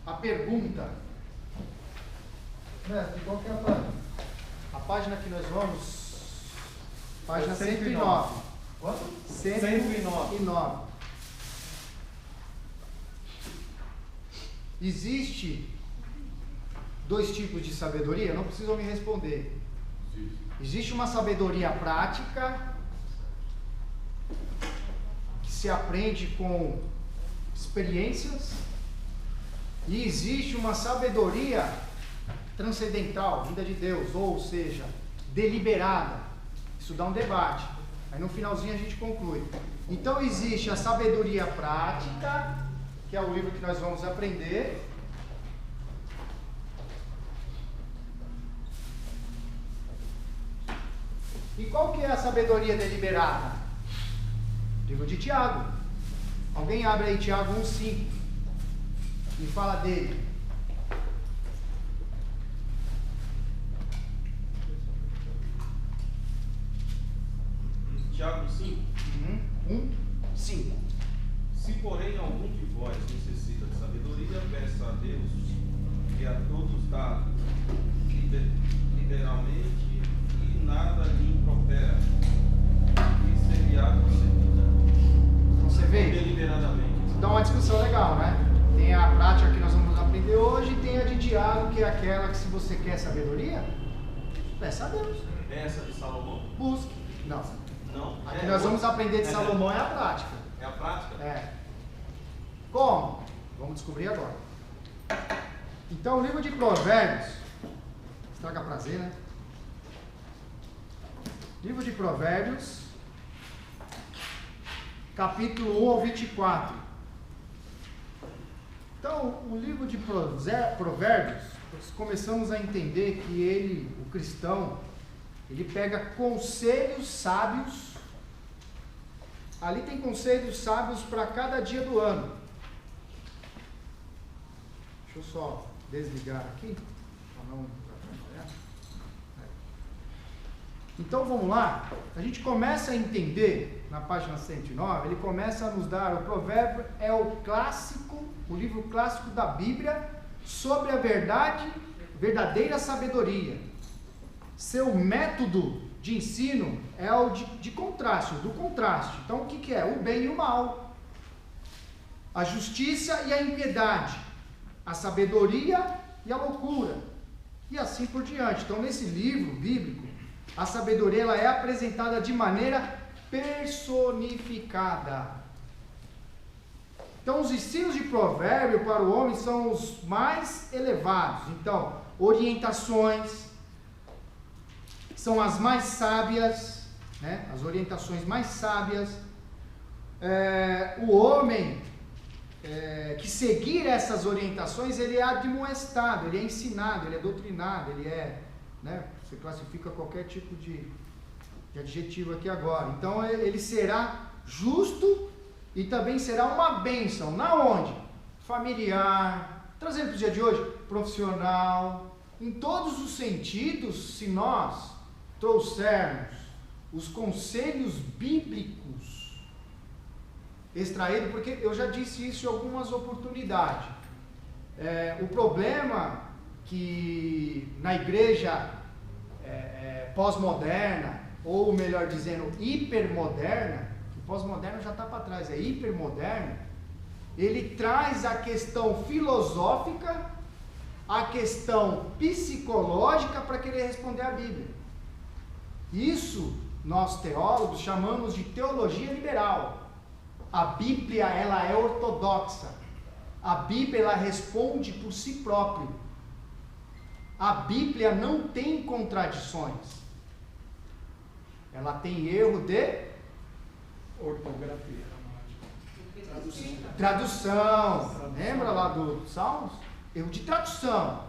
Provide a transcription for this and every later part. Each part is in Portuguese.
a pergunta. Mestre, qual que é a página? A página que nós vamos... Página 109. Quanto? 109. Existe dois tipos de sabedoria? Não precisam me responder. Existe uma sabedoria prática, que se aprende com experiências, e existe uma sabedoria transcendental, vinda de Deus, ou seja, deliberada. Isso dá um debate. Aí no finalzinho a gente conclui. Então existe a sabedoria prática, que é o livro que nós vamos aprender. E qual que é a sabedoria deliberada? Livro de Tiago. Alguém abre aí Tiago 1,5 e fala dele. Tiago 5. 1,5. Se porém algum de vós necessita de sabedoria, peça a Deus, que a todos dá liberalmente e nada lhe impropera, e seria concedida. Então você vê? Deliberadamente. Dá uma discussão legal, né? Tem a prática que nós vamos aprender hoje e tem a de Tiago, que é aquela que, se você quer sabedoria, peça a Deus. Essa de Salomão? Busque. Não. Não. A que nós vamos aprender de Salomão é a prática. É a prática? É. Como? Vamos descobrir agora. Então, o livro de Provérbios, estraga prazer, né? Livro de Provérbios, capítulo 1 ao 24. Então, o livro de Provérbios, nós começamos a entender que ele, o cristão, ele pega conselhos sábios. Ali tem conselhos sábios para cada dia do ano. Deixa eu só desligar aqui, para não atrapalhar. Então vamos lá. A gente começa a entender, na página 109, ele começa a nos dar, o provérbio é o clássico, o livro clássico da Bíblia, sobre a verdadeira sabedoria. Seu método de ensino é o de contraste, do contraste. Então o que é? O bem e o mal, a justiça e a impiedade, a sabedoria e a loucura, e assim por diante. Então nesse livro bíblico, a sabedoria ela é apresentada de maneira personificada. Então os ensinos de provérbio para o homem são os mais elevados. Então, orientações são as mais sábias, né? As orientações mais sábias. O homem que seguir essas orientações, ele é admoestado, ele é ensinado, ele é doutrinado, ele é, né? Você classifica qualquer tipo de adjetivo aqui agora. Então ele será justo e também será uma bênção. Na onde? Familiar, trazendo para o dia de hoje, profissional, em todos os sentidos. Se nós trouxermos os conselhos bíblicos extraídos, porque eu já disse isso em algumas oportunidades, o problema que na igreja pós-moderna, ou melhor dizendo, hipermoderna, que pós-moderno já está para trás, é hipermoderno, ele traz a questão filosófica, a questão psicológica para querer responder à Bíblia. Isso nós teólogos chamamos de teologia liberal. A Bíblia ela é ortodoxa. A Bíblia ela responde por si própria. A Bíblia não tem contradições. Ela tem erro de ortografia. Tradução. Lembra lá do Salmos? Erro de tradução.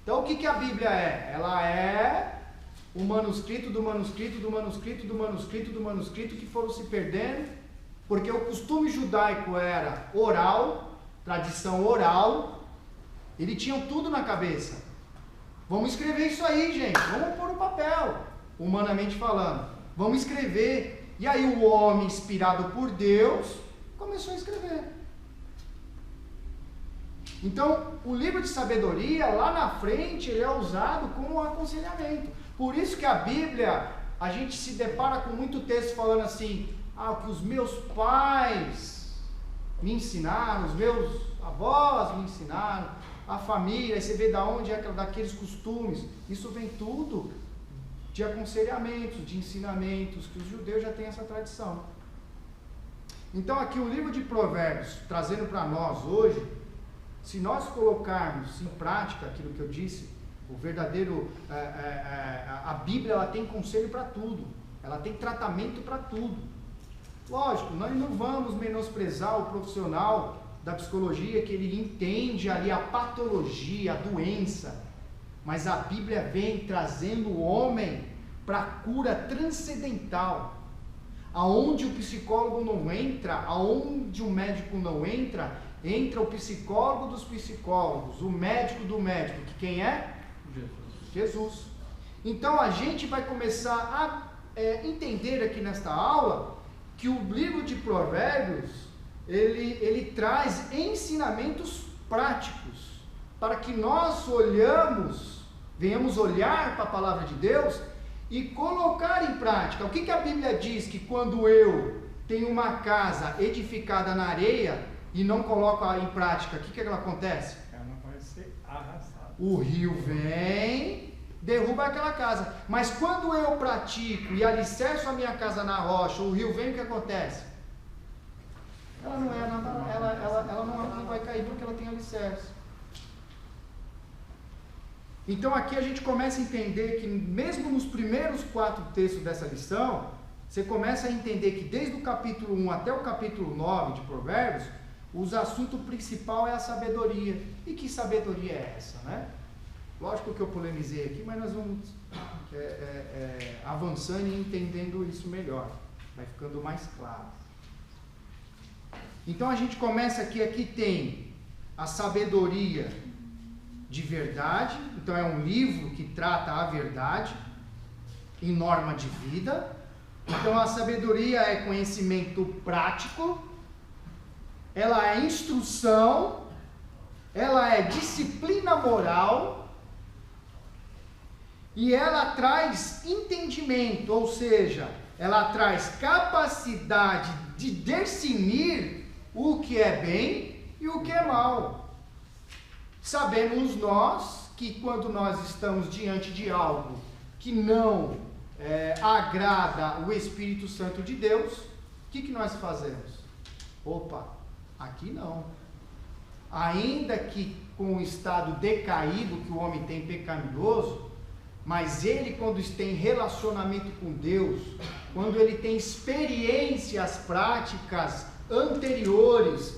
Então o que a Bíblia é? Ela é o manuscrito do manuscrito do manuscrito do manuscrito do manuscrito que foram se perdendo, porque o costume judaico era oral, tradição oral, eles tinham tudo na cabeça. Vamos escrever isso aí, gente, vamos pôr no papel, humanamente falando, vamos escrever. E aí o homem, inspirado por Deus, começou a escrever. Então, o livro de sabedoria, lá na frente, ele é usado como um aconselhamento. Por isso que a Bíblia, a gente se depara com muito texto falando assim, o que os meus pais me ensinaram, os meus avós me ensinaram, a família, aí você vê da onde é daqueles costumes. Isso vem tudo de aconselhamentos, de ensinamentos, que os judeus já têm essa tradição. Então aqui o livro de Provérbios, trazendo para nós hoje, se nós colocarmos em prática aquilo que eu disse, o verdadeiro, a Bíblia, ela tem conselho para tudo, ela tem tratamento para tudo. Lógico, nós não vamos menosprezar o profissional da psicologia, que ele entende ali a patologia, a doença, mas a Bíblia vem trazendo o homem para a cura transcendental, aonde o psicólogo não entra, aonde o médico não entra, entra o psicólogo dos psicólogos, o médico do médico, que quem é? Jesus. Então a gente vai começar a entender aqui nesta aula que o livro de Provérbios ele traz ensinamentos práticos para que nós venhamos olhar para a palavra de Deus e colocar em prática. O que a Bíblia diz? Que quando eu tenho uma casa edificada na areia e não coloco em prática, o que ela acontece? Ela vai ser arrasada. O rio vem, derruba aquela casa. Mas quando eu pratico e alicerço a minha casa na rocha, o rio vem, o que acontece? Ela não é nada, ela não vai cair porque ela tem alicerce. Então aqui a gente começa a entender que mesmo nos primeiros 4 textos dessa lição, você começa a entender que desde o capítulo 1 até o capítulo 9 de Provérbios, o assunto principal é a sabedoria. E que sabedoria é essa, né? Lógico que eu polemizei aqui, mas nós vamos avançando e entendendo isso melhor. Vai ficando mais claro. Então a gente começa aqui tem a sabedoria de verdade. Então é um livro que trata a verdade em norma de vida. Então a sabedoria é conhecimento prático, ela é instrução, ela é disciplina moral e ela traz entendimento, ou seja, ela traz capacidade de discernir o que é bem e o que é mal. Sabemos nós que quando nós estamos diante de algo que não agrada o Espírito Santo de Deus, o que nós fazemos? Opa, aqui não. Ainda que com o estado decaído que o homem tem pecaminoso, mas ele, quando tem relacionamento com Deus, quando ele tem experiências práticas anteriores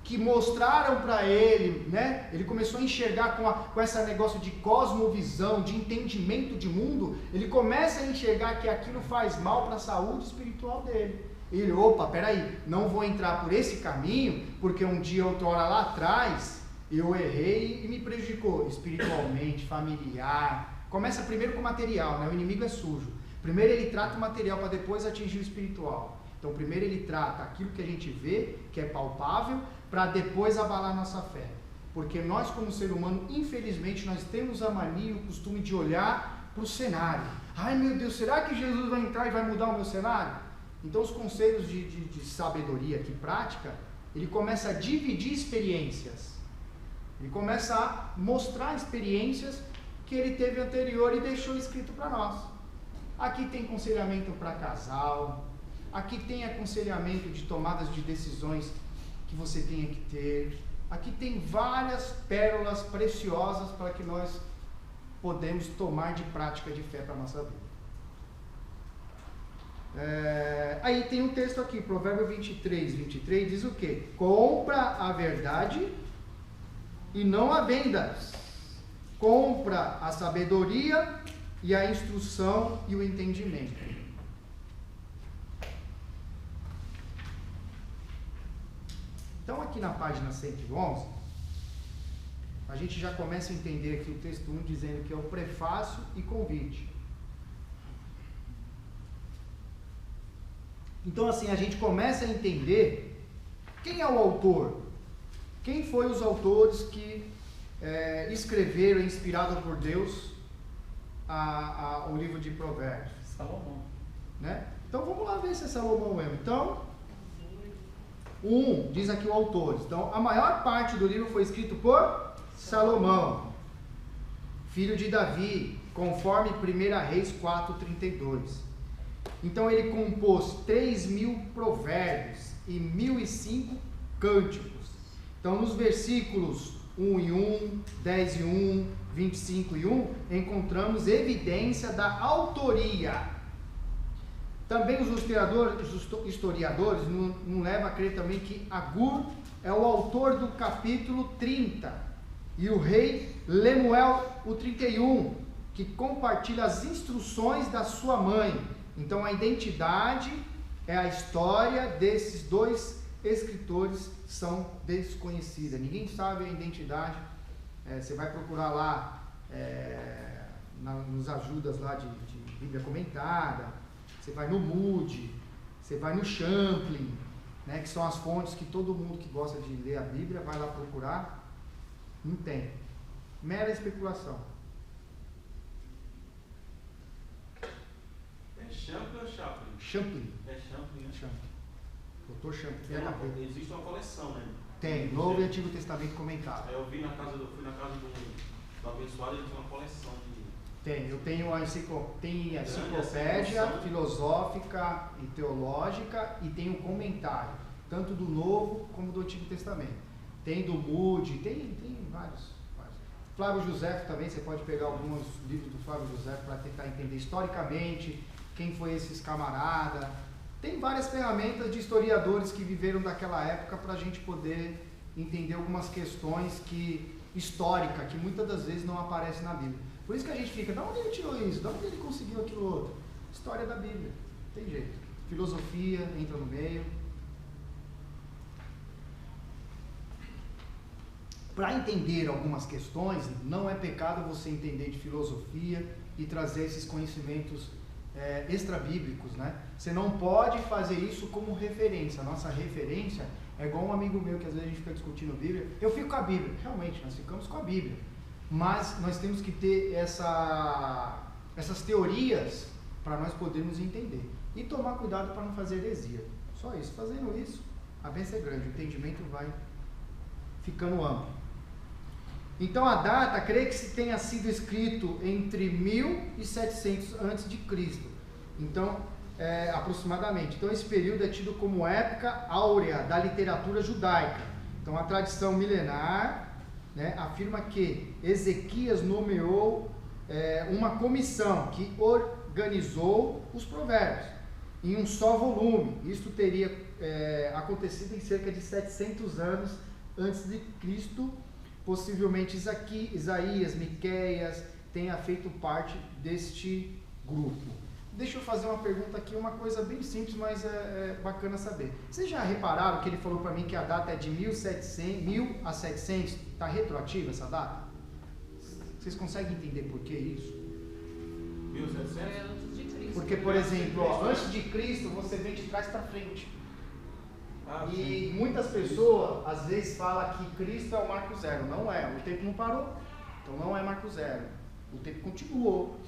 que mostraram para ele, né? Ele começou a enxergar com esse negócio de cosmovisão, de entendimento de mundo, ele começa a enxergar que aquilo faz mal para a saúde espiritual dele. Ele, opa, peraí, não vou entrar por esse caminho, porque um dia, outra hora lá atrás, eu errei e me prejudicou espiritualmente, familiar. Começa primeiro com o material, né? O inimigo é sujo. Primeiro ele trata o material para depois atingir o espiritual. Então primeiro ele trata aquilo que a gente vê, que é palpável, para depois abalar a nossa fé. Porque nós, como ser humano, infelizmente, nós temos a mania e o costume de olhar para o cenário. Ai meu Deus, será que Jesus vai entrar e vai mudar o meu cenário? Então os conselhos de sabedoria aqui, prática, ele começa a dividir experiências. Ele começa a mostrar experiências que ele teve anterior e deixou escrito para nós. Aqui tem aconselhamento para casal, aqui tem aconselhamento de tomadas de decisões que você tenha que ter. Aqui tem várias pérolas preciosas para que nós podemos tomar de prática de fé para a nossa vida. Aí tem um texto aqui, Provérbio 23 diz o quê? Compra a verdade e não a vendas. Compra a sabedoria e a instrução e o entendimento. Então aqui na página 111, a gente já começa a entender aqui o texto 1 dizendo que é o prefácio e convite. Então assim, a gente começa a entender quem é o autor. Quem foram os autores que escreveram, inspirados por Deus, o livro de Provérbios? Salomão. Né? Então vamos lá ver se é Salomão mesmo. Então, diz aqui o autor. Então, a maior parte do livro foi escrito por Salomão, filho de Davi, conforme 1 Reis 4:32. Então ele compôs 3.000 provérbios e 1.005 cânticos. Então nos versículos 1 e 1, 10 e 1, 25 e 1, encontramos evidência da autoria. Também os historiadores não levam a crer também que Agur é o autor do capítulo 30 e o rei Lemuel o 31, que compartilha as instruções da sua mãe. Então a identidade é a história desses dois escritores são desconhecidas. Ninguém sabe a identidade. Você vai procurar lá nos ajudas lá de Bíblia comentada. Você vai no Moody, você vai no Champlin, né, que são as fontes que todo mundo que gosta de ler a Bíblia vai lá procurar. Não tem. Mera especulação. É Champlin ou Chaplin? Champlin. É Champlin, né? Champlin. Doutor Champlin. Existe uma coleção, né? Tem, Novo e Antigo Testamento comentado. Eu fui na casa do abençoado, ele tem uma coleção de... Tem, eu tenho a enciclopédia filosófica e teológica e tenho um comentário, tanto do Novo como do Antigo Testamento. Tem do Moody, tem vários. Flávio José também, você pode pegar alguns livros do Flávio José para tentar entender historicamente quem foi esses camaradas. Tem várias ferramentas de historiadores que viveram daquela época para a gente poder entender algumas questões históricas que muitas das vezes não aparecem na Bíblia. Por isso que a gente fica, de onde ele tirou isso? De onde ele conseguiu aquilo outro? História da Bíblia, não tem jeito. Filosofia entra no meio. Para entender algumas questões, não é pecado você entender de filosofia e trazer esses conhecimentos extrabíblicos, né? Você não pode fazer isso como referência. A nossa referência é igual um amigo meu que às vezes a gente fica discutindo a Bíblia. Eu fico com a Bíblia, realmente, nós ficamos com a Bíblia. Mas nós temos que ter essas teorias para nós podermos entender. E tomar cuidado para não fazer heresia. Só isso. Fazendo isso, a bênção é grande, o entendimento vai ficando amplo. Então a data, creio que se tenha sido escrito entre 1700 a.C. Então, aproximadamente. Então esse período é tido como época áurea da literatura judaica. Então a tradição milenar, né, afirma que Ezequias nomeou uma comissão que organizou os provérbios em um só volume. Isso teria acontecido em cerca de 700 anos antes de Cristo. Possivelmente Isaías, Miqueias tenha feito parte deste grupo. Deixa eu fazer uma pergunta aqui, uma coisa bem simples, mas é bacana saber. Vocês já repararam que ele falou para mim que a data é de 1000 a 700? Está retroativa essa data? Vocês conseguem entender por que isso? 1700? Antes de Cristo. Porque, por exemplo, antes de Cristo você vem de trás para frente. E muitas pessoas às vezes falam que Cristo é o marco zero. Não é, o tempo não parou. Então não é marco zero. O tempo continuou.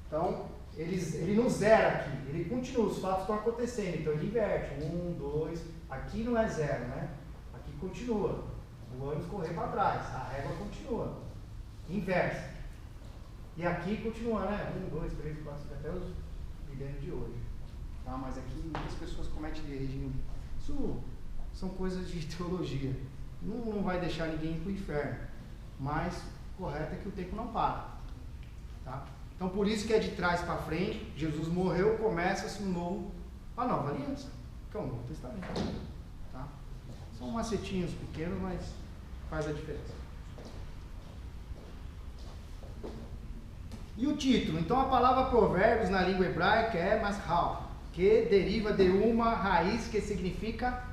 Então ele não zera aqui, ele continua, os fatos estão acontecendo. Então ele inverte, 1, 2, aqui não é zero, né? Aqui continua. O ano correr para trás, a régua continua. Inverte. E aqui continua, né? 1, 2, 3, 4, 5, até os milênios de hoje. Tá? Mas aqui muitas pessoas cometem erro. Isso são coisas de teologia. Não vai deixar ninguém ir para o inferno. Mas o correto é que o tempo não para. Tá? Então por isso que é de trás para frente. Jesus morreu, começa-se a nova aliança, que é o Novo Testamento. Tá? São macetinhos pequenos, mas faz a diferença. E o título? Então a palavra provérbios na língua hebraica é mashal, que deriva de uma raiz que significa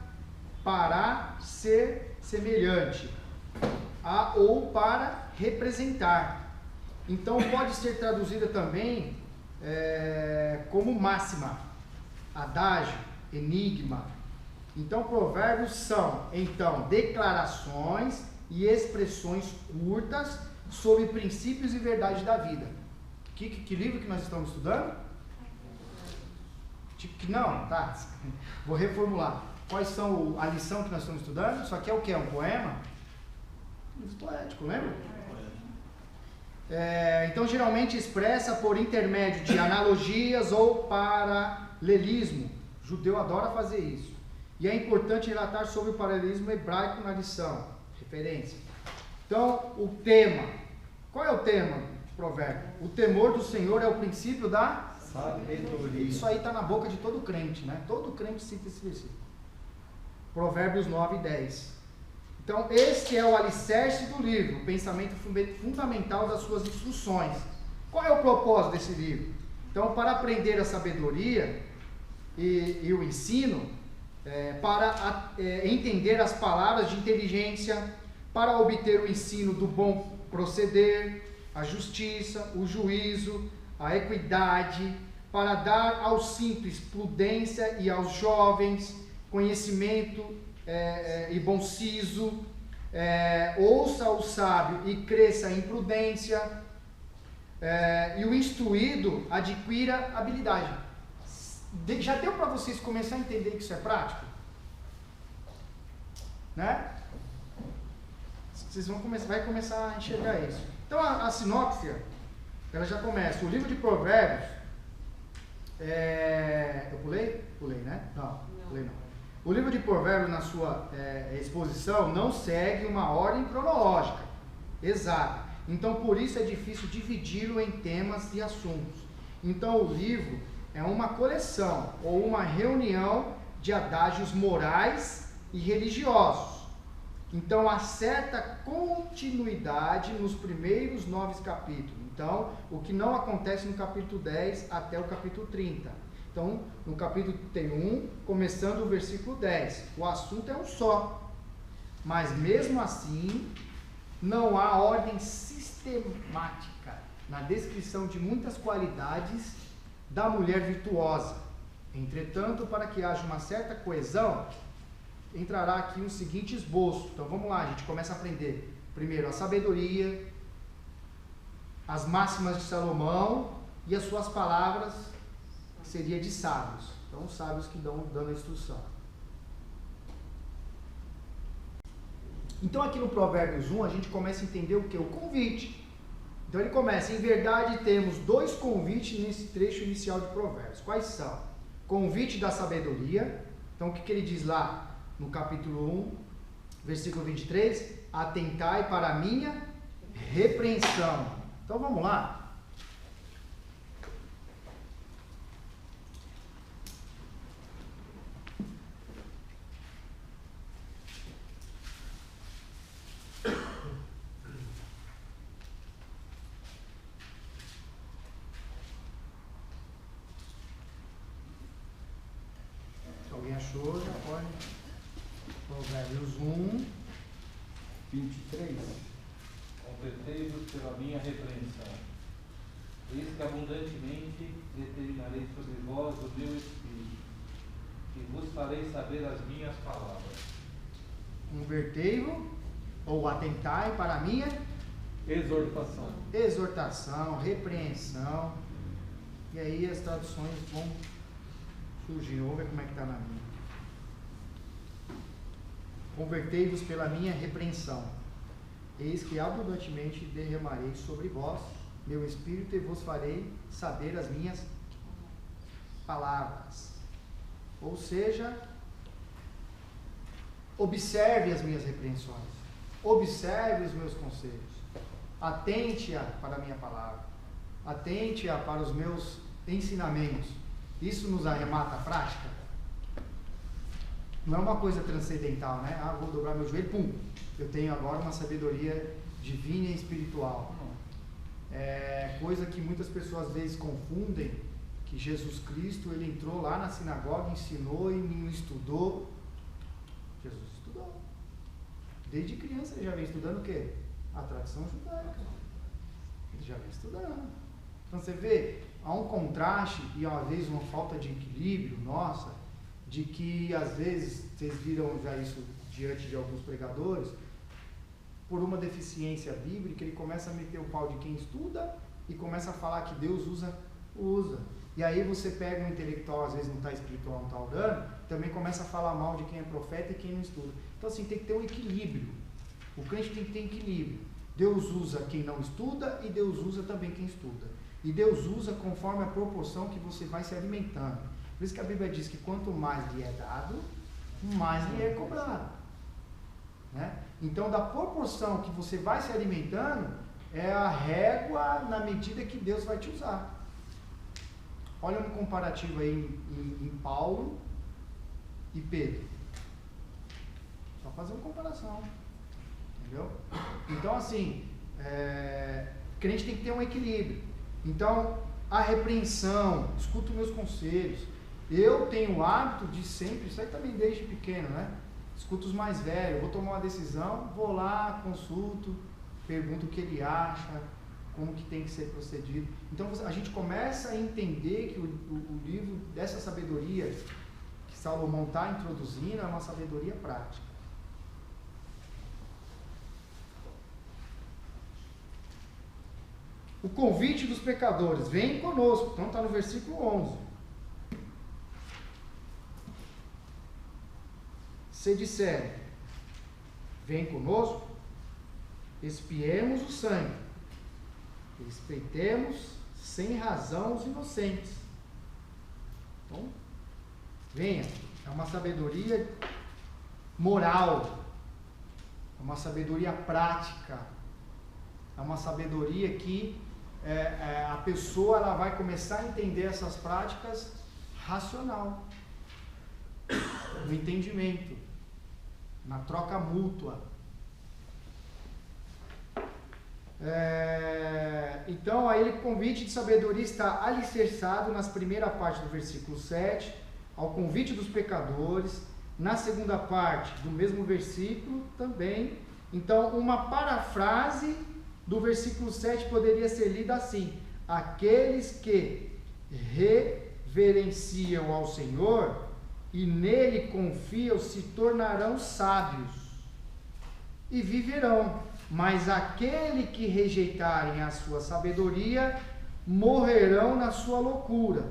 para ser semelhante a ou para representar. Então pode ser traduzida também como máxima, adágio, enigma, Então, provérbios são, então, declarações e expressões curtas sobre princípios e verdades da vida. Que livro que nós estamos estudando? Não, tá. Vou reformular. Quais são a lição que nós estamos estudando? Isso aqui é o que? Um poema? Livro poético, lembra? Então, geralmente expressa por intermédio de analogias ou paralelismo. O judeu adora fazer isso. E é importante relatar sobre o paralelismo hebraico na lição. Referência. Então, o tema. Qual é o tema do provérbio? O temor do Senhor é o princípio da sabedoria. Isso aí está na boca de todo crente, né? Todo crente cita esse versículo. Provérbios 9 e 10. Então, este é o alicerce do livro, o pensamento fundamental das suas instruções. Qual é o propósito desse livro? Então, para aprender a sabedoria e o ensino, para entender as palavras de inteligência, para obter o ensino do bom proceder, a justiça, o juízo, a equidade, para dar aos simples prudência e aos jovens conhecimento e bom siso, ouça o sábio e cresça em prudência, e o instruído adquira habilidade. Já deu para vocês começar a entender que isso é prático? Né? Vocês vai começar a enxergar isso. Então a sinopse, ela já começa. O livro de Provérbios, eu pulei? Pulei, né? Não, pulei não. O livro de Provérbios, na sua exposição, não segue uma ordem cronológica exata. Então, por isso é difícil dividi-lo em temas e assuntos. Então, o livro é uma coleção ou uma reunião de adágios morais e religiosos. Então, há certa continuidade nos primeiros 9 capítulos. Então, o que não acontece no capítulo 10 até o capítulo 30. Então, no capítulo tem 1, começando o versículo 10. O assunto é um só. Mas, mesmo assim, não há ordem sistemática na descrição de muitas qualidades da mulher virtuosa. Entretanto, para que haja uma certa coesão, entrará aqui um seguinte esboço. Então, vamos lá, a gente começa a aprender. Primeiro, a sabedoria, as máximas de Salomão e as suas palavras, que seria de sábios. Então, os sábios que dando a instrução. Então, aqui no Provérbios 1, a gente começa a entender o que? O convite. Então, ele começa, em verdade, temos 2 convites nesse trecho inicial de Provérbios. Quais são? Convite da sabedoria. Então, o que ele diz lá no capítulo 1, versículo 23? Atentai para a minha repreensão. Então, vamos lá. Achou, já pode. Provérbios 1, 23. Completei-vos pela minha repreensão. Eis que abundantemente determinarei sobre vós o meu espírito, e vos farei saber as minhas palavras. Convertei-vos, ou atentai para a minha Exortação. Exortação, repreensão. E aí as traduções vão surgir. Vamos ver como é que está na minha. Convertei-vos pela minha repreensão. Eis que abundantemente derramarei sobre vós meu espírito e vos farei saber as minhas palavras. Ou seja, observe as minhas repreensões. Observe os meus conselhos. Atente-a para a minha palavra. Atente-a para os meus ensinamentos. Isso nos arremata a prática? Não é uma coisa transcendental, né? Ah, vou dobrar meu joelho, pum! Eu tenho agora uma sabedoria divina e espiritual. É coisa que muitas pessoas às vezes confundem, que Jesus Cristo, ele entrou lá na sinagoga, ensinou e não estudou. Jesus estudou. Desde criança ele já vem estudando o quê? A tradição judaica. Ele já vem estudando. Então você vê, há um contraste e às vezes uma falta de equilíbrio, nossa, de que às vezes, vocês viram já isso diante de alguns pregadores, por uma deficiência bíblica, ele começa a meter o pau de quem estuda e começa a falar que Deus usa. E aí você pega um intelectual, às vezes não está espiritual, não está orando, também começa a falar mal de quem é profeta e quem não estuda. Então assim, tem que ter um equilíbrio. O crente tem que ter equilíbrio. Deus usa quem não estuda e Deus usa também quem estuda. E Deus usa conforme a proporção que você vai se alimentando. Por isso que a Bíblia diz que quanto mais lhe é dado, mais lhe é cobrado. Né? Então, da proporção que você vai se alimentando, é a régua na medida que Deus vai te usar. Olha um comparativo aí em Paulo e Pedro. Só fazer uma comparação. Entendeu? Então, assim, crente tem que ter um equilíbrio. Então, a repreensão, escuto meus conselhos. Eu tenho o hábito de sempre, isso aí também desde pequeno, né? Escuto os mais velhos, vou tomar uma decisão, vou lá, consulto, pergunto o que ele acha, como que tem que ser procedido. Então, a gente começa a entender que o livro dessa sabedoria que Salomão está introduzindo é uma sabedoria prática. O convite dos pecadores, vem conosco, então está no versículo 11. Se disser, vem conosco, expiemos o sangue, respeitemos sem razão os inocentes. Então, venha, é uma sabedoria moral, é uma sabedoria prática, é uma sabedoria que a pessoa ela vai começar a entender essas práticas racional, no entendimento, na troca mútua. Então, aí o convite de sabedoria está alicerçado nas primeira parte do versículo 7, ao convite dos pecadores, na segunda parte do mesmo versículo também. Então, uma parafrase do versículo 7 poderia ser lida assim: aqueles que reverenciam ao Senhor e nele confiam se tornarão sábios e viverão, mas aquele que rejeitarem a sua sabedoria morrerão na sua loucura.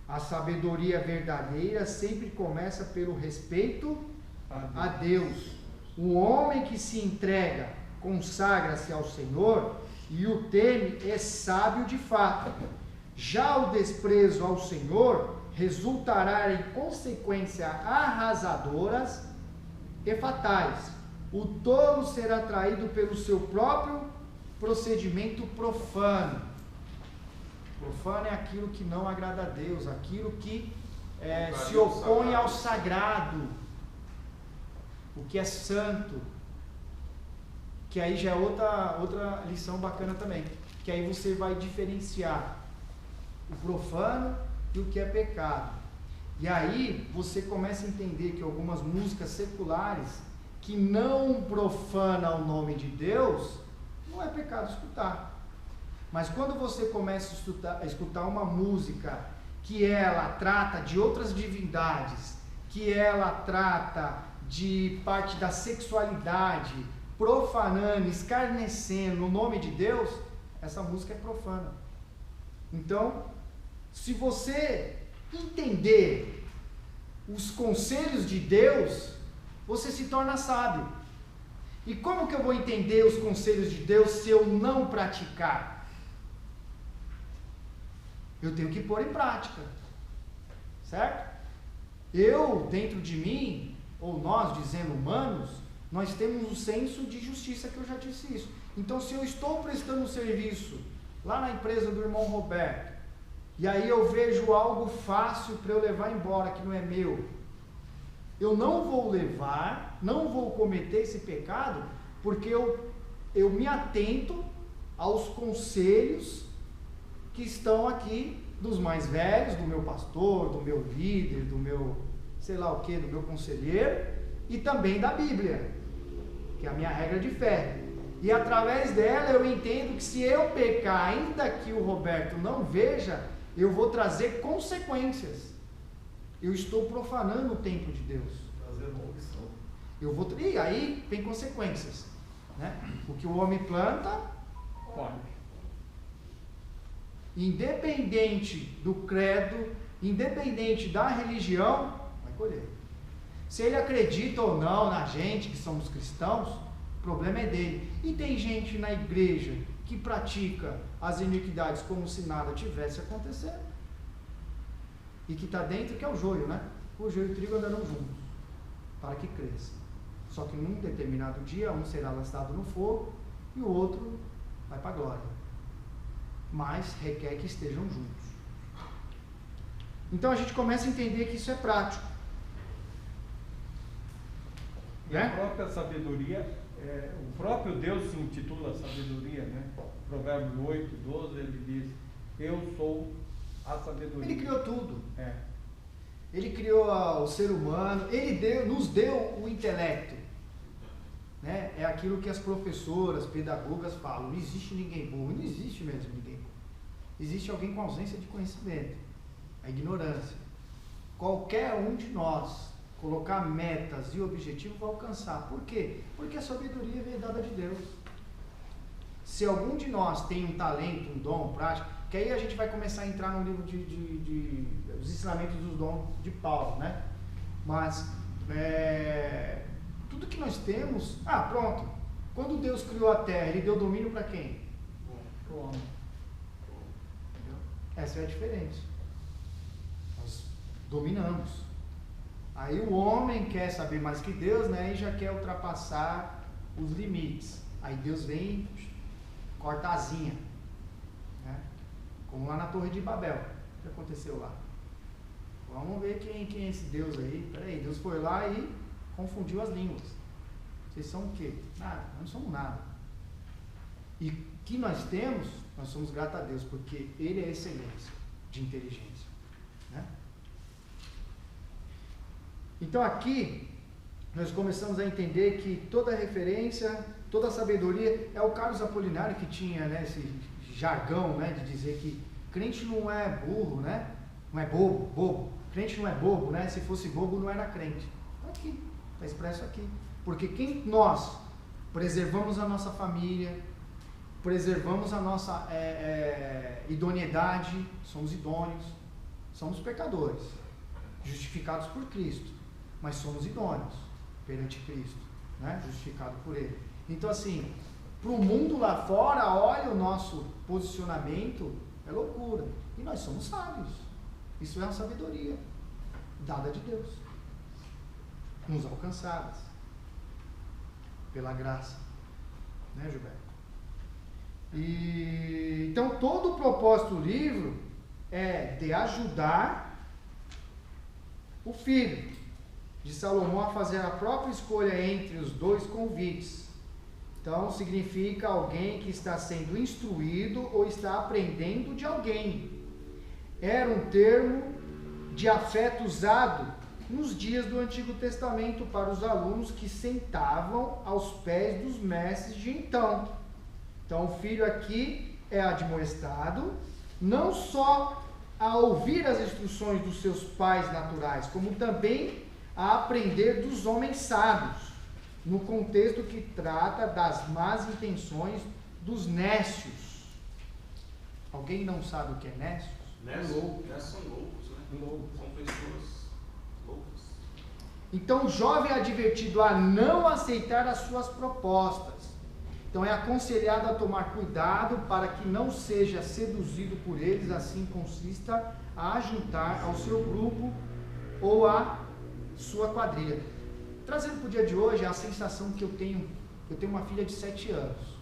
A sabedoria verdadeira sempre começa pelo respeito a Deus. O homem que se entrega consagra-se ao Senhor e o teme é sábio de fato. Já o desprezo ao Senhor resultará em consequências arrasadoras e fatais. O tolo será atraído pelo seu próprio procedimento profano. Profano é aquilo que não agrada a Deus, aquilo que se opõe ao sagrado, o que é santo. Que aí já é outra lição bacana também, que aí você vai diferenciar o profano e o que é pecado. E aí você começa a entender que algumas músicas seculares que não profanam o nome de Deus, não é pecado escutar. Mas quando você começa a escutar uma música que ela trata de outras divindades, que ela trata de parte da sexualidade, profanando, escarnecendo o nome de Deus, essa música é profana. Então, se você entender os conselhos de Deus, você se torna sábio. E como que eu vou entender os conselhos de Deus se eu não praticar? Eu tenho que pôr em prática, certo? Eu, dentro de mim, ou nós, dizendo humanos, nós temos um senso de justiça, que eu já disse isso. Então, se eu estou prestando um serviço lá na empresa do irmão Roberto, e aí eu vejo algo fácil para eu levar embora, que não é meu, eu não vou levar, não vou cometer esse pecado, porque eu me atento aos conselhos que estão aqui dos mais velhos, do meu pastor, do meu líder, do meu, sei lá o que, do meu conselheiro, e também da Bíblia, que é a minha regra de fé. E através dela eu entendo que se eu pecar, ainda que o Roberto não veja, eu vou trazer consequências. eu estou profanando o templo de Deus. E aí tem consequências, né? O que o homem planta, independente do credo, independente da religião, vai colher. Se ele acredita ou não na gente, que somos cristãos, o problema é dele. E tem gente na igreja que pratica as iniquidades como se nada tivesse acontecendo. E que está dentro, que é o joio, né? O joio e o trigo andarão juntos, para que cresça. Só que num determinado dia, um será lançado no fogo e o outro vai para a glória. Mas requer que estejam juntos. Então a gente começa a entender que isso é prático. E a própria sabedoria, o próprio Deus se intitula sabedoria, né? Provérbios 8, 12, ele diz: eu sou a sabedoria. Ele criou tudo. Ele criou o ser humano, ele nos deu o intelecto. Né? É aquilo que as professoras, pedagogas falam: não existe ninguém burro. Não existe mesmo ninguém burro. Existe alguém com ausência de conhecimento, a ignorância. Qualquer um de nós colocar metas e objetivos vai alcançar. Por quê? Porque a sabedoria veio dada de Deus. Se algum de nós tem um talento, um dom, prático, que aí a gente vai começar a entrar no livro os ensinamentos dos dons de Paulo, né? Mas tudo que nós temos, pronto. Quando Deus criou a terra, Ele deu domínio para quem? Para o homem. Entendeu? Essa é a diferença. Nós dominamos. Aí o homem quer saber mais que Deus, né? E já quer ultrapassar os limites. Aí Deus vem e corta a asinha, né? Como lá na Torre de Babel. O que aconteceu lá? Vamos ver quem é esse Deus aí. Peraí, Deus foi lá e confundiu as línguas. Vocês são o quê? Nada, nós não somos nada. E o que nós temos, nós somos gratos a Deus, porque Ele é a excelência de inteligência, né? Então aqui, nós começamos a entender que toda referência, toda sabedoria, é o Carlos Apolinário que tinha, né, esse jargão, né, de dizer que crente não é burro, né? Não é bobo. Crente não é bobo, né? Se fosse bobo não era crente. Está aqui, está expresso aqui. Porque quem nós preservamos a nossa família, preservamos a nossa idoneidade, somos idôneos, somos pecadores, justificados por Cristo, mas somos idôneos perante Cristo, né? Justificado por Ele. Então assim, para o mundo lá fora, olha o nosso posicionamento, é loucura. E nós somos sábios. Isso é uma sabedoria dada de Deus, nos alcançadas pela graça, né, Gilberto? E então todo o propósito do livro é de ajudar o filho de Salomão a fazer a própria escolha entre os dois convites. Então significa alguém que está sendo instruído ou está aprendendo de alguém. Era um termo de afeto usado nos dias do Antigo Testamento para os alunos que sentavam aos pés dos mestres de então. Então o filho aqui é admoestado não só a ouvir as instruções dos seus pais naturais, como também a aprender dos homens sábios, no contexto que trata das más intenções dos nécios. Alguém não sabe o que é nécios? Nécios são loucos, né? São pessoas loucas. Então o jovem é advertido a não aceitar as suas propostas. Então é aconselhado a tomar cuidado para que não seja seduzido por eles, assim consista a juntar ao seu grupo ou a sua quadrilha. Trazendo para o dia de hoje a sensação que eu tenho uma filha de 7 anos.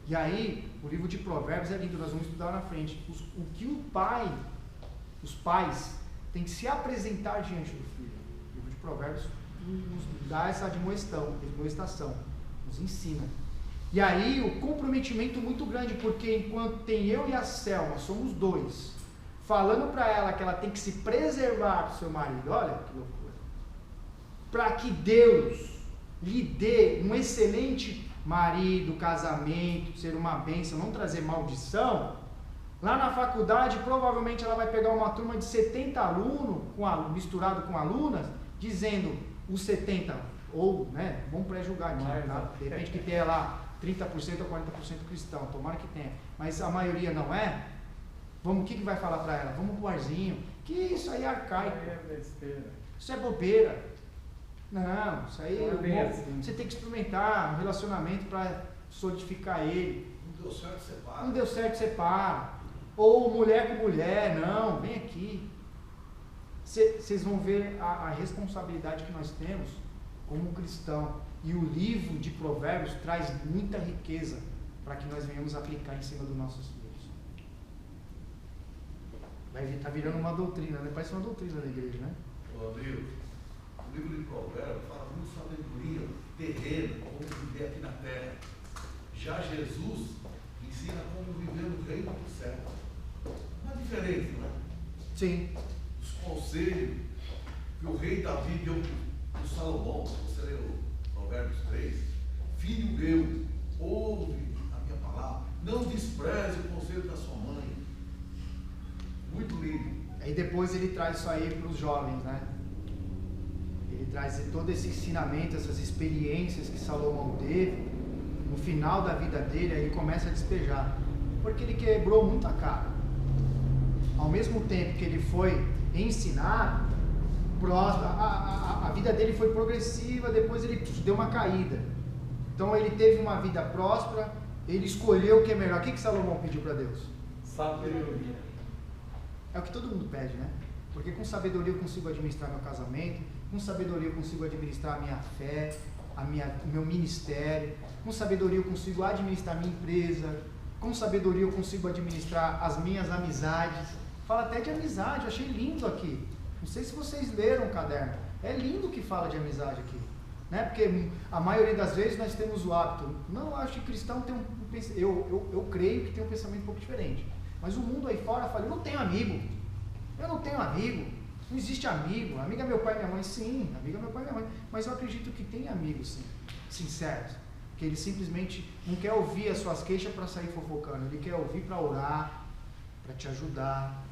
E aí, o livro de Provérbios é lindo, nós vamos estudar na frente. O que os pais têm que se apresentar diante do filho. O livro de Provérbios nos dá essa admoestação, nos ensina. E aí, o comprometimento muito grande, porque enquanto tem eu e a Selma, somos dois, falando para ela que ela tem que se preservar do seu marido, olha que loucura, para que Deus lhe dê um excelente marido, casamento, ser uma bênção, não trazer maldição, Lá na faculdade, provavelmente ela vai pegar uma turma de 70 alunos, misturado com alunas, dizendo os 70, ou, né, vamos pré-julgar aqui, tá? De repente que tenha lá 30% ou 40% cristão, tomara que tenha, mas a maioria não é. Vamos, o que vai falar para ela? Vamos pro barzinho. Que isso aí é arcaico. Isso é bobeira. Não, isso aí você tem que experimentar um relacionamento para solidificar ele. Não deu certo, separa. Não deu certo, separa. Ou mulher com mulher, não, vem aqui. Vocês vão ver a responsabilidade que nós temos como cristão. E o livro de Provérbios traz muita riqueza para que nós venhamos aplicar em cima dos nossos filhos. Vai estar virando uma doutrina, né? Parece uma doutrina da igreja, né? Ô, amigo, o livro de Provérbios fala muito sobre sabedoria terrena, como viver aqui na terra. Já Jesus ensina como viver no reino do céu. Não é diferente, não é? Sim. Os conselhos que o rei Davi deu para o Salomão, se você lê o Provérbios 3, filho meu, ouve a minha palavra, não despreze o conselho da sua mãe. Muito lindo. Aí depois ele traz isso aí para os jovens, né? Ele traz todo esse ensinamento, essas experiências que Salomão teve, no final da vida dele, aí ele começa a despejar, porque ele quebrou muita cara. Ao mesmo tempo que ele foi ensinado, a vida dele foi progressiva, depois ele deu uma caída. Então ele teve uma vida próspera, ele escolheu o que é melhor. O que Salomão pediu para Deus? Sabedoria. É o que todo mundo pede, né? Porque com sabedoria eu consigo administrar meu casamento, com sabedoria eu consigo administrar a minha fé, o meu ministério, com sabedoria eu consigo administrar a minha empresa, com sabedoria eu consigo administrar as minhas amizades. Fala até de amizade, eu achei lindo aqui. Não sei se vocês leram o caderno. É lindo que fala de amizade aqui, né? Porque a maioria das vezes nós temos o hábito. Não, eu acho que cristão tem eu creio que tem um pensamento um pouco diferente. Mas o mundo aí fora fala, eu não tenho amigo. Eu não tenho amigo. Não existe amigo. Amiga é meu pai e minha mãe, sim. Amiga é meu pai e minha mãe. Mas eu acredito que tem amigos, sim. Sinceros. Que ele simplesmente não quer ouvir as suas queixas para sair fofocando. Ele quer ouvir para orar, para te ajudar,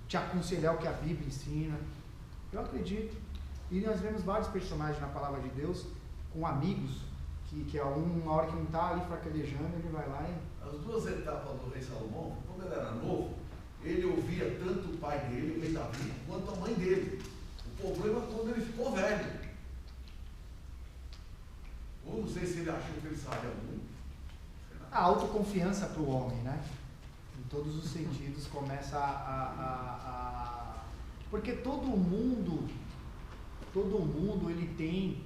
te aconselhar o que a Bíblia ensina. Eu acredito. E nós vemos vários personagens na palavra de Deus com amigos, que é uma hora que não está ali fraquejando, ele vai lá e... As duas etapas do rei Salomão, quando ele era novo, ele ouvia tanto o pai dele, o rei Davi, quanto a mãe dele. O problema é quando ele ficou velho. Ou não sei se ele achou que ele sabia muito. A autoconfiança para o homem, né? Em todos os sentidos começa porque todo mundo ele tem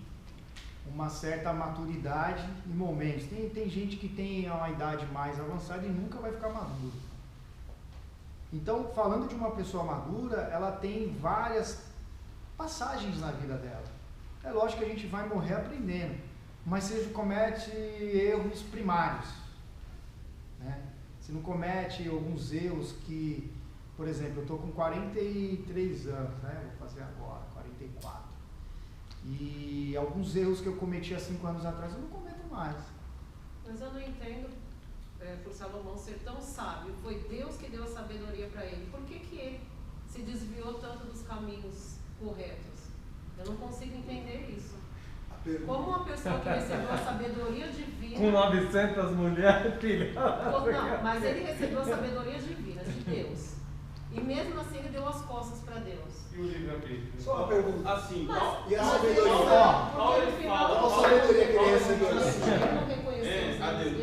uma certa maturidade em momentos. Tem gente que tem uma idade mais avançada e nunca vai ficar maduro. Então, falando de uma pessoa madura, ela tem várias passagens na vida dela. É lógico que a gente vai morrer aprendendo, mas você comete erros primários, né? Você não comete alguns erros que, por exemplo, eu estou com 43 anos, né? Vou fazer agora, 44. E alguns erros que eu cometi há 5 anos atrás eu não cometo mais. Mas eu não entendo, por Salomão ser tão sábio, foi Deus que deu a sabedoria para ele. Por que ele se desviou tanto dos caminhos corretos? Eu não consigo entender isso. Como uma pessoa que recebeu a sabedoria divina... Com 900 mulheres, filha. Não, mas ele recebeu a sabedoria divina de Deus. E mesmo assim ele deu as costas para Deus. E o livre-arbítrio? Só uma pergunta. Assim, E a sabedoria? Paulo ele fala. Qual a sabedoria que ele recebeu?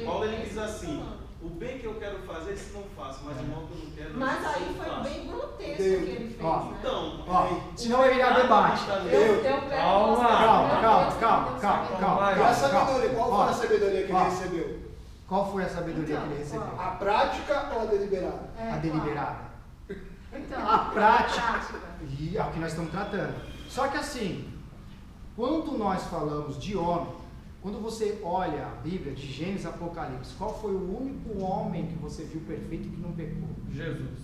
Paulo ele diz assim: o bem que eu quero fazer, se não faço, mas o mal que eu não quero, mas aí foi bem grotesco o que ele fez, né? Então, senão vai virar debate. Calma. E a sabedoria? Qual foi a sabedoria que ele recebeu? Qual foi a sabedoria que ele recebeu? A prática ou a deliberada? A deliberada. Então, A prática. E é o que nós estamos tratando. Só que assim, quando nós falamos de homem, quando você olha a Bíblia de Gênesis e Apocalipse, qual foi o único homem que você viu perfeito que não pecou? Jesus.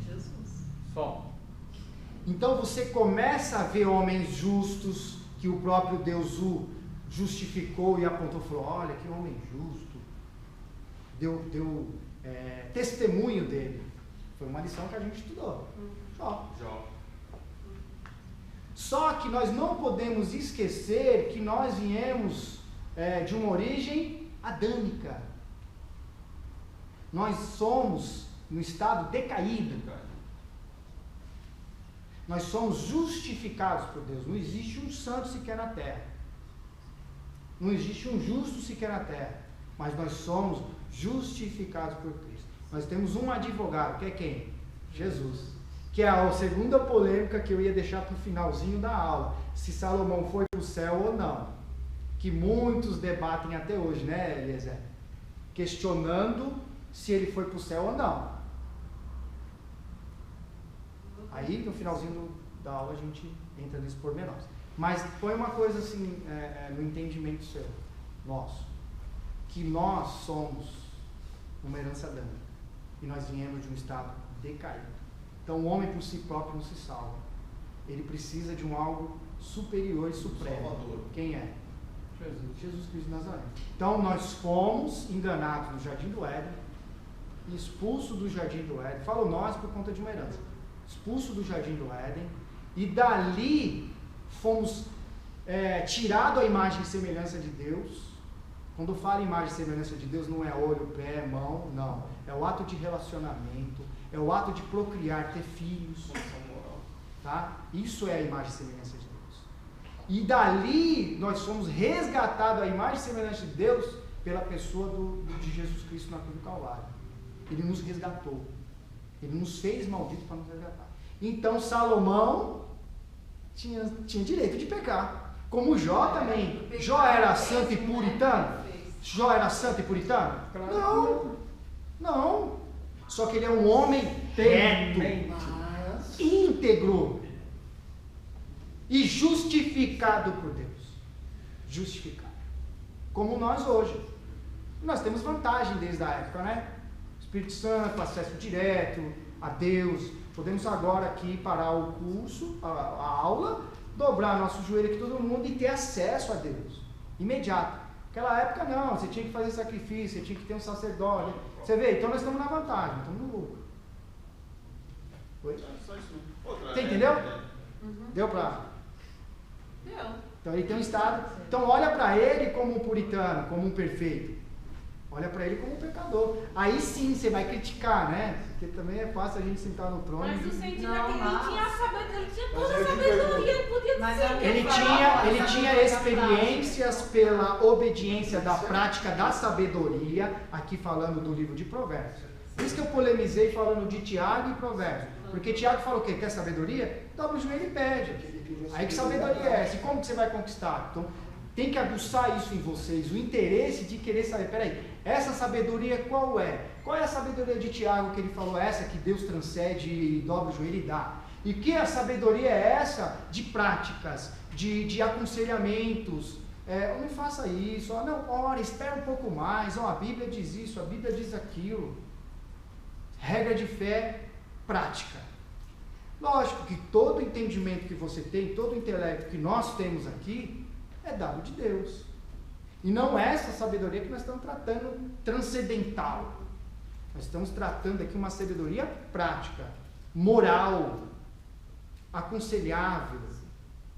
Jesus. Só. Então você começa a ver homens justos, que o próprio Deus o justificou e apontou, falou, olha que homem justo, deu testemunho dele. Foi uma lição que a gente estudou. Jó. Só que nós não podemos esquecer que nós viemos de uma origem adâmica. Nós somos no estado decaído. Nós somos justificados por Deus. Não existe um santo sequer na terra. Não existe um justo sequer na terra. Mas nós somos justificados por Cristo. Nós temos um advogado, que é quem? Jesus. Que é a segunda polêmica que eu ia deixar para o finalzinho da aula. Se Salomão foi para o céu ou não. Que muitos debatem até hoje, né, Eliezer? Questionando se ele foi para o céu ou não. Aí, no finalzinho da aula, a gente entra nesse pormenor. Mas foi uma coisa assim, no entendimento seu, nosso, que nós somos uma herança adâmica. E nós viemos de um estado decaído. Então, o homem por si próprio não se salva. Ele precisa de um algo superior e supremo. Salvador. Quem é? Jesus Cristo de Nazaré. Então, nós fomos enganados no Jardim do Éden, expulsos do Jardim do Éden. Falo nós por conta de uma herança. Expulso do Jardim do Éden, e dali fomos tirados a imagem e semelhança de Deus. Quando eu falo imagem e semelhança de Deus, não é olho, pé, mão, não. É o ato de relacionamento, é o ato de procriar, ter filhos. Tá? Isso é a imagem e semelhança de Deus. E dali nós somos resgatados a imagem e semelhança de Deus pela pessoa de Jesus Cristo na cruz do Calvário. Ele nos resgatou. Ele nos fez malditos para nos resgatar. Então Salomão tinha direito de pecar. Como Jó também. Jó era santo e puritano? Jó era santo e puritano? Não. Só que ele é um homem reto, íntegro e justificado por Deus. Justificado. Como nós hoje. Nós temos vantagem desde a época, né? Espírito Santo, acesso direto a Deus. Podemos agora aqui parar o curso, a aula, dobrar nosso joelho aqui todo mundo e ter acesso a Deus. Imediato. Naquela época não, você tinha que fazer sacrifício, você tinha que ter um sacerdote. Você vê? Então nós estamos na vantagem, estamos no lucro. Oi? Só isso mesmo. Você entendeu? Uhum. Deu pra... Deu. Então ele tem um estado. Então olha para ele como um puritano, como um perfeito. Olha para ele como um pecador. Aí sim você vai criticar, né? Porque também é fácil a gente sentar no trono. Mas o sentido Não, é que mas- ele tinha a sabedoria, ele tinha Mas toda a eu te sabedoria, pergunto. ele podia Mas dizer. eu- Ele tinha experiências pela obediência da prática da sabedoria, aqui falando do livro de Provérbios. Por isso que eu polemizei falando de Tiago e Provérbios. Porque Tiago fala o quê? Quer sabedoria? Dobra o joelho e pede. Aí que sabedoria é essa? E como que você vai conquistar? Então, tem que aguçar isso em vocês, o interesse de querer saber, peraí, essa sabedoria qual é? Qual é a sabedoria de Tiago que ele falou? Essa que Deus transcende e dobra o joelho e dá. E que a sabedoria é essa de práticas, de aconselhamentos? Não faça isso, não, ora, espera um pouco mais, a Bíblia diz isso, a Bíblia diz aquilo. Regra de fé, prática. Lógico que todo entendimento que você tem, todo intelecto que nós temos aqui, é dado de Deus. E não é essa sabedoria que nós estamos tratando transcendental. Nós estamos tratando aqui uma sabedoria prática, moral, aconselhável,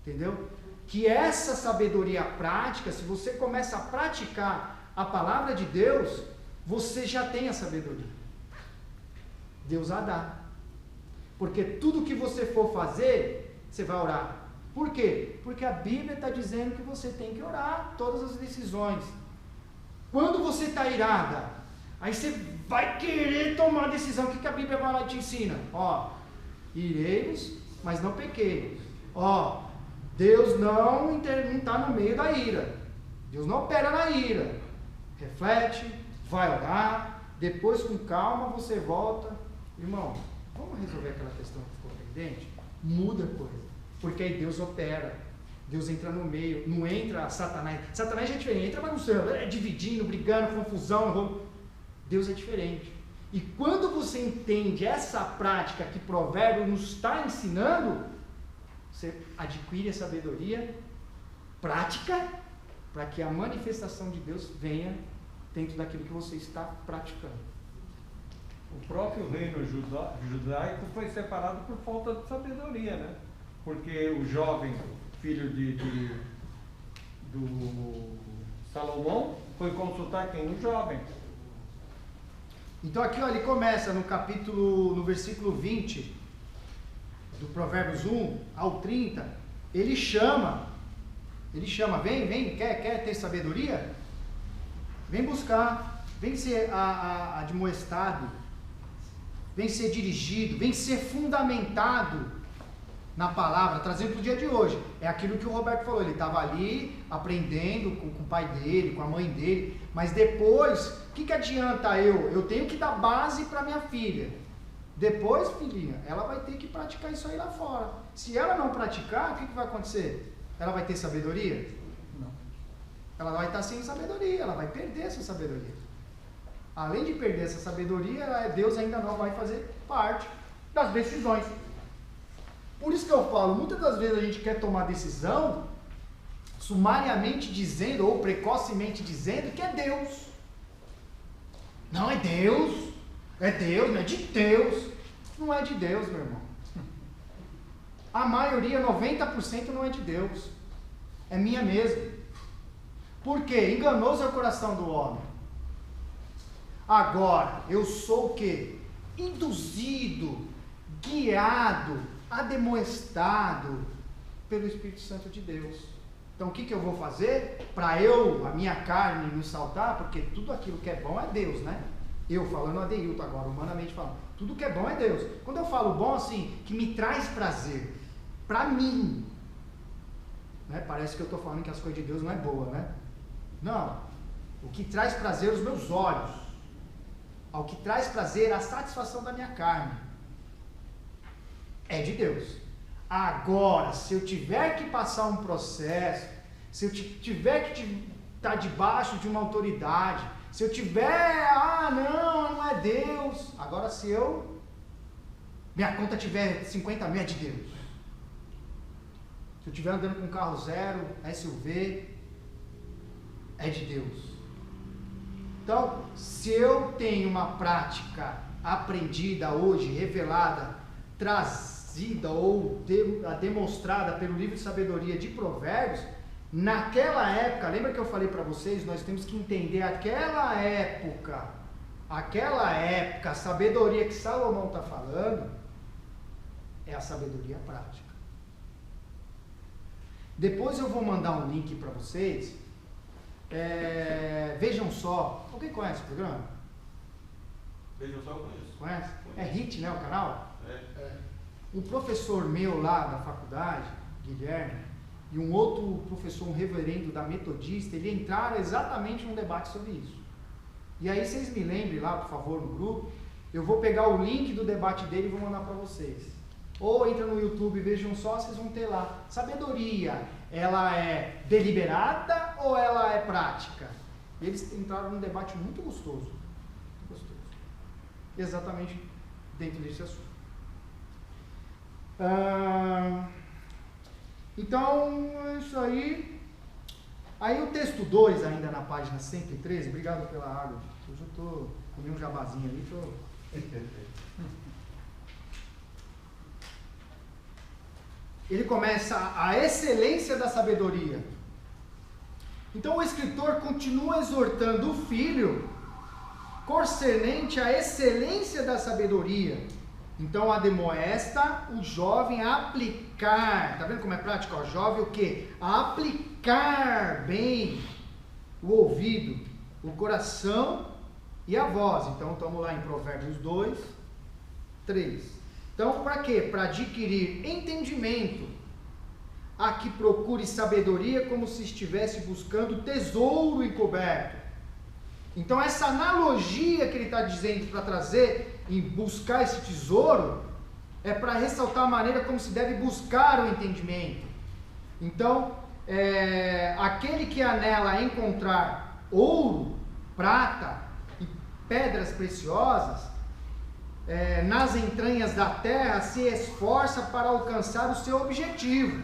entendeu? Que essa sabedoria prática, se você começa a praticar a palavra de Deus, você já tem a sabedoria. Deus a dá. Porque tudo que você for fazer, você vai orar. Por quê? Porque a Bíblia está dizendo que você tem que orar todas as decisões. Quando você está irada, aí você vai querer tomar a decisão. O que a Bíblia vai lá e te ensina? Iremos, mas não pequemos. Deus não está no meio da ira. Deus não opera na ira. Reflete, vai orar, depois com calma você volta. Irmão, vamos resolver aquela questão que ficou pendente? Muda a coisa. Porque aí Deus opera, Deus entra no meio, não entra Satanás. Satanás é diferente, entra bagunçando, dividindo, brigando, confusão. Deus é diferente. E quando você entende essa prática que Provérbios nos está ensinando, você adquire a sabedoria prática para que a manifestação de Deus venha dentro daquilo que você está praticando. O próprio reino judaico foi separado por falta de sabedoria, né? Porque o jovem filho do Salomão foi consultar quem? O jovem. Então aqui, ó, ele começa no versículo 20 do Provérbios 1 ao 30, ele chama, vem, quer ter sabedoria? Vem buscar, vem ser admoestado, vem ser dirigido, vem ser fundamentado na palavra, trazendo para o dia de hoje. É aquilo que o Roberto falou, ele estava ali aprendendo com o pai dele, com a mãe dele, mas depois, o que adianta eu tenho que dar base para minha filha. Depois, filhinha, ela vai ter que praticar isso aí lá fora. Se ela não praticar, o que vai acontecer? Ela vai ter sabedoria? Não. Ela vai estar sem sabedoria, ela vai perder essa sabedoria. Além de perder essa sabedoria, Deus ainda não vai fazer parte das decisões. Por isso que eu falo, muitas das vezes a gente quer tomar decisão, sumariamente dizendo, ou precocemente dizendo, que é Deus. Não, é Deus, não é de Deus. Não é de Deus, meu irmão. A maioria, 90% não é de Deus. É minha mesmo. Por quê? Enganoso é o coração do homem. Agora, eu sou o quê? Induzido, guiado, ademoestado pelo Espírito Santo de Deus. Então o que eu vou fazer? Para a minha carne não saltar, porque tudo aquilo que é bom é Deus, né? Eu falando Adeilton agora, humanamente falando, tudo que é bom é Deus. Quando eu falo bom, assim, que me traz prazer, para mim, né? Parece que eu estou falando que as coisas de Deus não é boa, né? Não, o que traz prazer aos meus olhos, ao que traz prazer a satisfação da minha carne, é de Deus. Agora, se eu tiver que passar um processo, se eu tiver que estar debaixo de uma autoridade, se eu tiver, não é Deus. Agora, se minha conta tiver 50 mil, é de Deus. Se eu estiver andando com um carro zero, SUV, é de Deus. Então, se eu tenho uma prática aprendida hoje, revelada, trazida ou demonstrada pelo livro de sabedoria de Provérbios, naquela época, lembra que eu falei para vocês, nós temos que entender aquela época, a sabedoria que Salomão está falando, é a sabedoria prática. Depois eu vou mandar um link para vocês, vejam só, alguém conhece o programa? Vejam só, eu conheço. Conhece? É HIT, né, o canal? É. Um professor meu lá da faculdade, Guilherme, e um outro professor, um reverendo da Metodista, ele entraram exatamente num debate sobre isso. E aí vocês me lembrem lá, por favor, no grupo, eu vou pegar o link do debate dele e vou mandar para vocês. Ou entra no YouTube, vejam só, vocês vão ter lá. Sabedoria, ela é deliberada ou ela é prática? E eles entraram num debate muito gostoso. Exatamente dentro desse assunto. Então, é isso aí. Aí o texto 2, ainda na página 113, obrigado pela água. Hoje eu estou comendo um jabazinho ali. Ele começa a excelência da sabedoria. Então o escritor continua exortando o filho concernente à excelência da sabedoria. Então admoesta o jovem a aplicar, tá vendo como é prático? O jovem o quê? A aplicar bem o ouvido, o coração e a voz. Então estamos lá em Provérbios 2, 3. Então para quê? Para adquirir entendimento, a que procure sabedoria como se estivesse buscando tesouro encoberto. Então essa analogia que ele está dizendo para trazer em buscar esse tesouro é para ressaltar a maneira como se deve buscar o entendimento. Então aquele que anela encontrar ouro, prata e pedras preciosas nas entranhas da terra se esforça para alcançar o seu objetivo,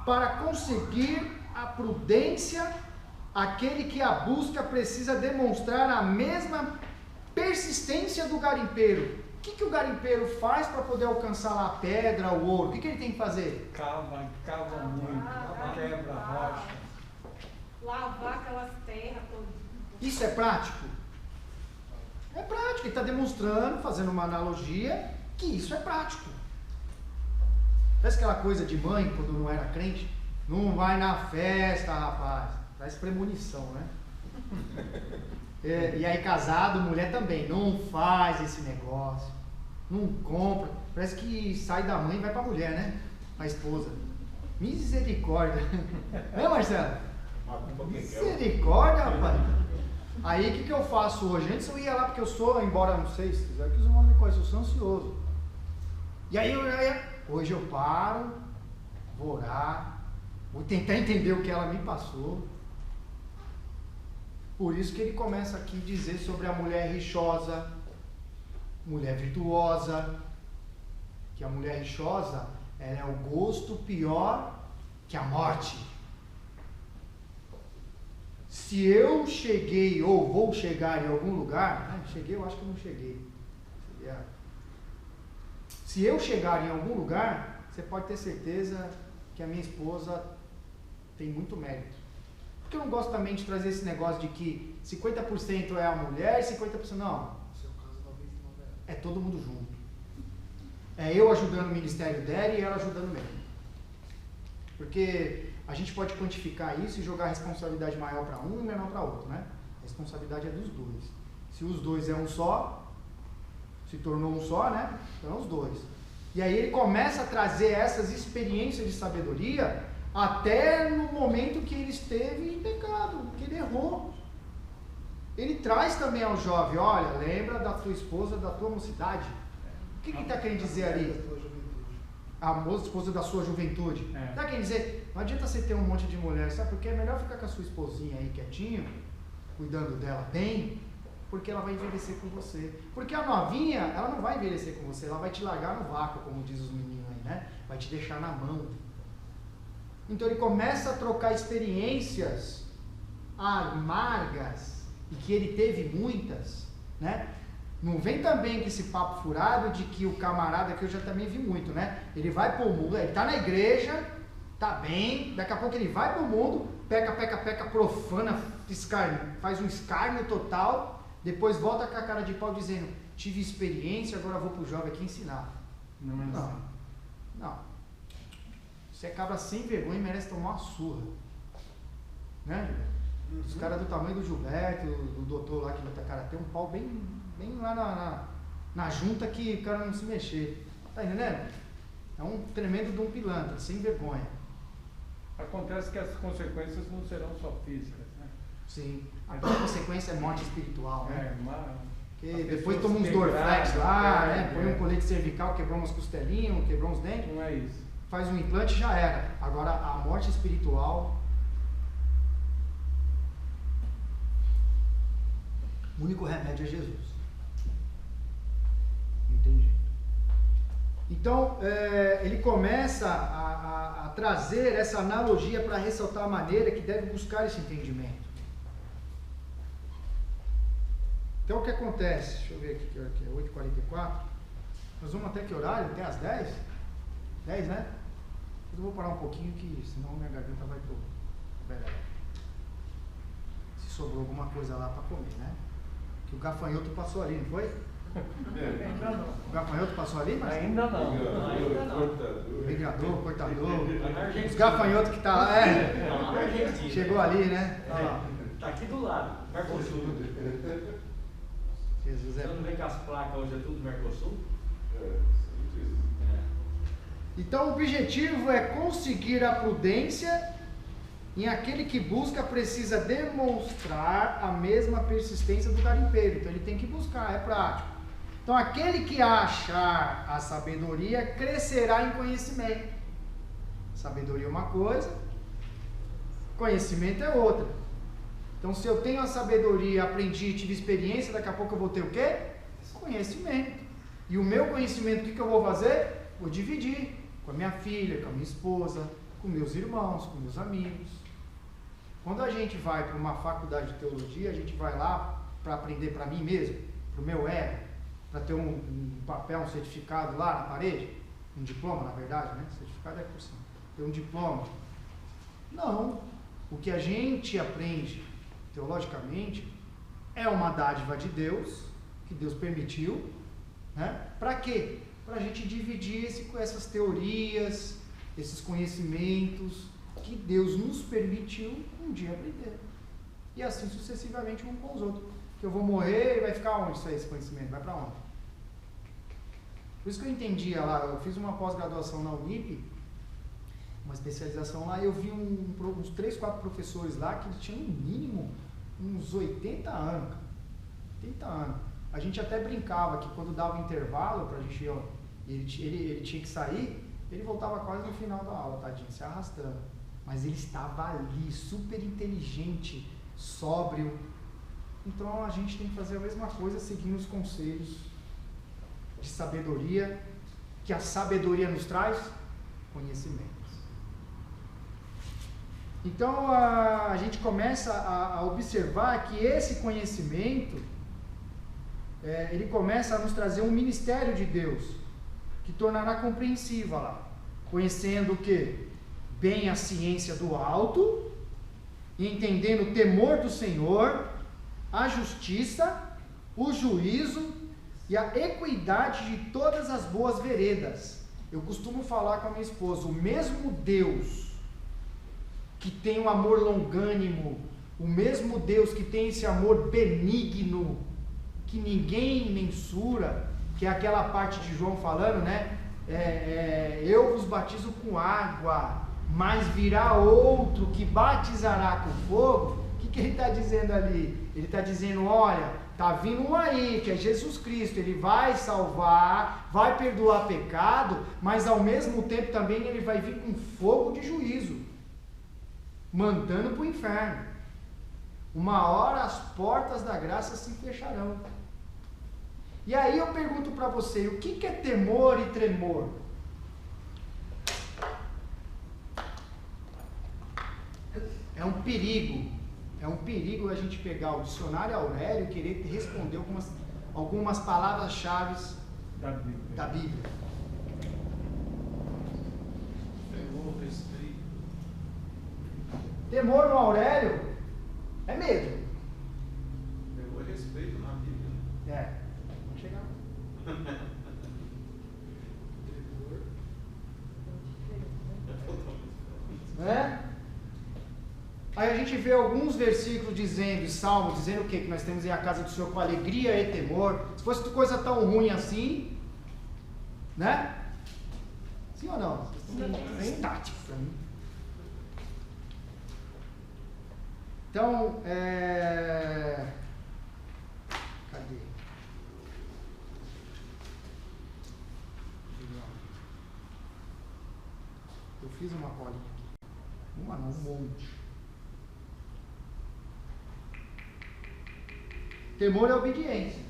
para conseguir a prudência. Aquele que a busca precisa demonstrar a mesma Persistência do garimpeiro. O que o garimpeiro faz para poder alcançar lá a pedra, o ouro? O que ele tem que fazer? Cava muito, quebra a rocha. Lavar aquelas terras todas. Isso é prático? É prático. Ele está demonstrando, fazendo uma analogia, que isso é prático. Parece aquela coisa de mãe, quando não era crente. Não vai na festa, rapaz. Traz premonição, né? E aí casado, mulher também. Não faz esse negócio. Não compra. Parece que sai da mãe e vai pra mulher, né? A esposa. Misericórdia. Né, Marcelo? Misericórdia, rapaz. Aí o que eu faço hoje? Antes eu ia lá porque eu sou, embora não sei se quiser que os irmãos me conhecem, eu sou ansioso. E aí hoje eu paro, vou orar, vou tentar entender o que ela me passou. Por isso que ele começa aqui a dizer sobre a mulher rixosa, mulher virtuosa, que a mulher rixosa, ela é o gosto pior que a morte. Se eu cheguei ou vou chegar em algum lugar, cheguei, eu acho que eu não cheguei. Se eu chegar em algum lugar, você pode ter certeza que a minha esposa tem muito mérito. Porque eu não gosto também de trazer esse negócio de que 50% é a mulher e 50% não. É todo mundo junto. É eu ajudando o ministério dela e ela ajudando o meu. Porque a gente pode quantificar isso e jogar a responsabilidade maior para um e menor para outro, né? A responsabilidade é dos dois. Se os dois é um só, se tornou um só, né? Então é os dois. E aí ele começa a trazer essas experiências de sabedoria até no momento que ele esteve em pecado, que ele errou. Ele traz também ao jovem, olha, lembra da tua esposa, da tua mocidade. O que ele está querendo dizer ali? A esposa da sua juventude. Está querendo dizer, não adianta você ter um monte de mulher, sabe? Porque é melhor ficar com a sua esposinha aí quietinho, cuidando dela bem, porque ela vai envelhecer com você. Porque a novinha, ela não vai envelhecer com você, ela vai te largar no vácuo, como diz os meninos aí, né? Vai te deixar na mão. Então ele começa a trocar experiências amargas, e que ele teve muitas, né? Não vem também com esse papo furado de que o camarada, que eu já também vi muito, né? Ele vai pro mundo, ele tá na igreja, tá bem, daqui a pouco ele vai pro mundo, peca, profana, faz um escárnio total, depois volta com a cara de pau dizendo, tive experiência, agora vou pro jovem aqui ensinar. Não. Você é cabra sem vergonha e merece tomar uma surra. Né? Os caras do tamanho do Gilberto, do doutor lá que luta karatê, um pau bem lá na junta que o cara não se mexer. Tá entendendo? É um tremendo de um pilantra, sem vergonha. Acontece que as consequências não serão só físicas, né? Sim. A consequência é morte espiritual, né? Porque depois toma uns Dorflex lá, né? Põe um colete cervical, quebrou umas costelinhas, quebrou uns dentes. Não é isso. Faz um implante e já era. Agora a morte espiritual, o único remédio é Jesus. Entendi. Então ele começa a trazer essa analogia para ressaltar a maneira que deve buscar esse entendimento. Então o que acontece? Deixa eu ver aqui que hora que é, 8h44. Nós vamos até que horário? Até às 10? 10, né? Eu vou parar um pouquinho que senão minha garganta vai pro beleza. Se sobrou alguma coisa lá para comer, né? Que o gafanhoto passou ali, não foi? Ainda não. O gafanhoto passou ali, mas Ainda não. Ligador, cortador. Os gafanhotos que tá lá, chegou ali, né? Tá aqui do lado, Mercosul. Jesus Você não vê que as placas hoje é tudo Mercosul? Então o objetivo é conseguir a prudência em aquele que busca precisa demonstrar a mesma persistência do garimpeiro. Então ele tem que buscar, é prático. Então aquele que achar a sabedoria crescerá em conhecimento. Sabedoria é uma coisa, conhecimento é outra. Então se eu tenho a sabedoria, aprendi, tive experiência, daqui a pouco eu vou ter o quê? Conhecimento. E o meu conhecimento, o que eu vou fazer? Vou dividir com a minha filha, com a minha esposa, com meus irmãos, com meus amigos. Quando a gente vai para uma faculdade de teologia, a gente vai lá para aprender para mim mesmo, para o meu ego, para ter um papel, um certificado lá na parede, um diploma, na verdade, né? Certificado é por cima. Ter um diploma. Não. O que a gente aprende teologicamente é uma dádiva de Deus, que Deus permitiu, né? Para quê? Para a gente dividir essas teorias, esses conhecimentos que Deus nos permitiu um dia aprender. E assim sucessivamente um com os outros. Que eu vou morrer e vai ficar onde esse conhecimento? Vai para onde? Por isso que eu entendia lá, eu fiz uma pós-graduação na Unip, uma especialização lá, e eu vi uns 3, 4 professores lá que tinham no mínimo uns 80 anos. 80 anos. A gente até brincava que quando dava intervalo pra gente, ele tinha que sair, ele voltava quase no final da aula, tadinho, se arrastando. Mas ele estava ali, super inteligente, sóbrio. Então a gente tem que fazer a mesma coisa, seguindo os conselhos de sabedoria, que a sabedoria nos traz conhecimentos. Então a gente começa a observar que esse conhecimento, ele começa a nos trazer um ministério de Deus, que tornará compreensiva lá, conhecendo o quê? Bem a ciência do alto, entendendo o temor do Senhor, a justiça, o juízo e a equidade de todas as boas veredas. Eu costumo falar com a minha esposa, o mesmo Deus que tem um amor longânimo, o mesmo Deus que tem esse amor benigno, que ninguém mensura, que é aquela parte de João falando, né? Eu vos batizo com água, mas virá outro que batizará com fogo. O que ele está dizendo ali? Ele está dizendo, olha, está vindo um aí, que é Jesus Cristo, ele vai salvar, vai perdoar pecado, mas ao mesmo tempo também ele vai vir com fogo de juízo, mandando para o inferno. Uma hora as portas da graça se fecharão. E aí eu pergunto para você, o que é temor e tremor? É um perigo a gente pegar o dicionário Aurélio e querer responder algumas palavras-chave da Bíblia. Temor no Aurélio é medo. Temor e respeito na Bíblia. Vamos chegar lá. Aí a gente vê alguns versículos dizendo, Salmo, dizendo o quê? Que nós temos em a casa do Senhor com alegria e temor. Se fosse coisa tão ruim assim, né? Sim ou não? Estático para mim. Então, cadê? Eu fiz uma colinha aqui. Uma não, um monte. Temor é obediência.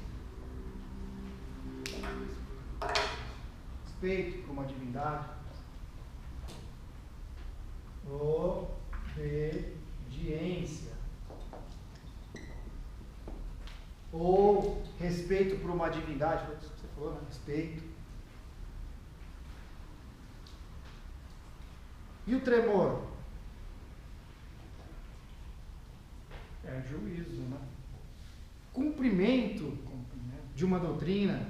Respeito por uma divindade. Obediência. Ou respeito por uma divindade. Foi isso que você falou, né? Respeito. E o tremor? É juízo, né? Cumprimento de uma doutrina.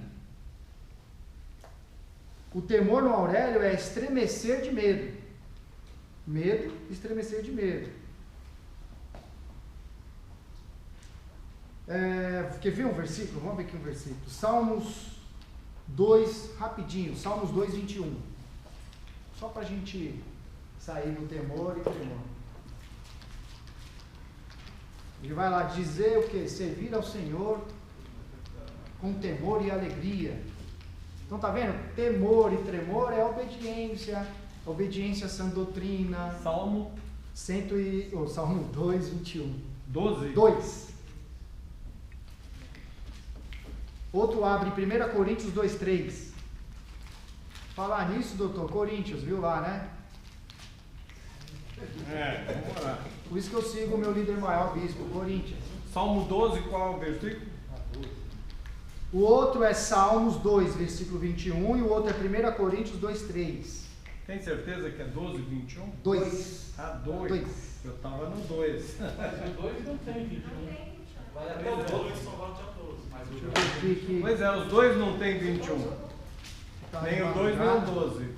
O temor no Aurélio é estremecer de medo. Medo, estremecer de medo. Quer ver um versículo? Vamos ver aqui um versículo. Salmos 2, rapidinho. Salmos 2, 21. Só para a gente sair do temor e tremor. Ele vai lá dizer o que? Servir ao Senhor com temor e alegria. Então tá vendo? Temor e tremor é obediência. Obediência à sã doutrina. Salmo 2, 21. 12. 2. Outro abre 1 Coríntios 2, 3. Falar nisso, doutor, Coríntios, viu lá, né? Vamos lá. Por isso que eu sigo o meu líder maior, bispo, Coríntios. Salmo 12, qual é o versículo? O outro é Salmos 2, versículo 21, e o outro é 1 Coríntios 2, 3. Tem certeza que é 12, 21? 2. Ah, 2. 2. Eu estava no 2. Mas o 2 não tem 21. Vai até o 12. Só bate a 12. Mas o Deixa eu ver aqui. Pois é, os dois não tem 21. Tá Nem o 2 nem o 12.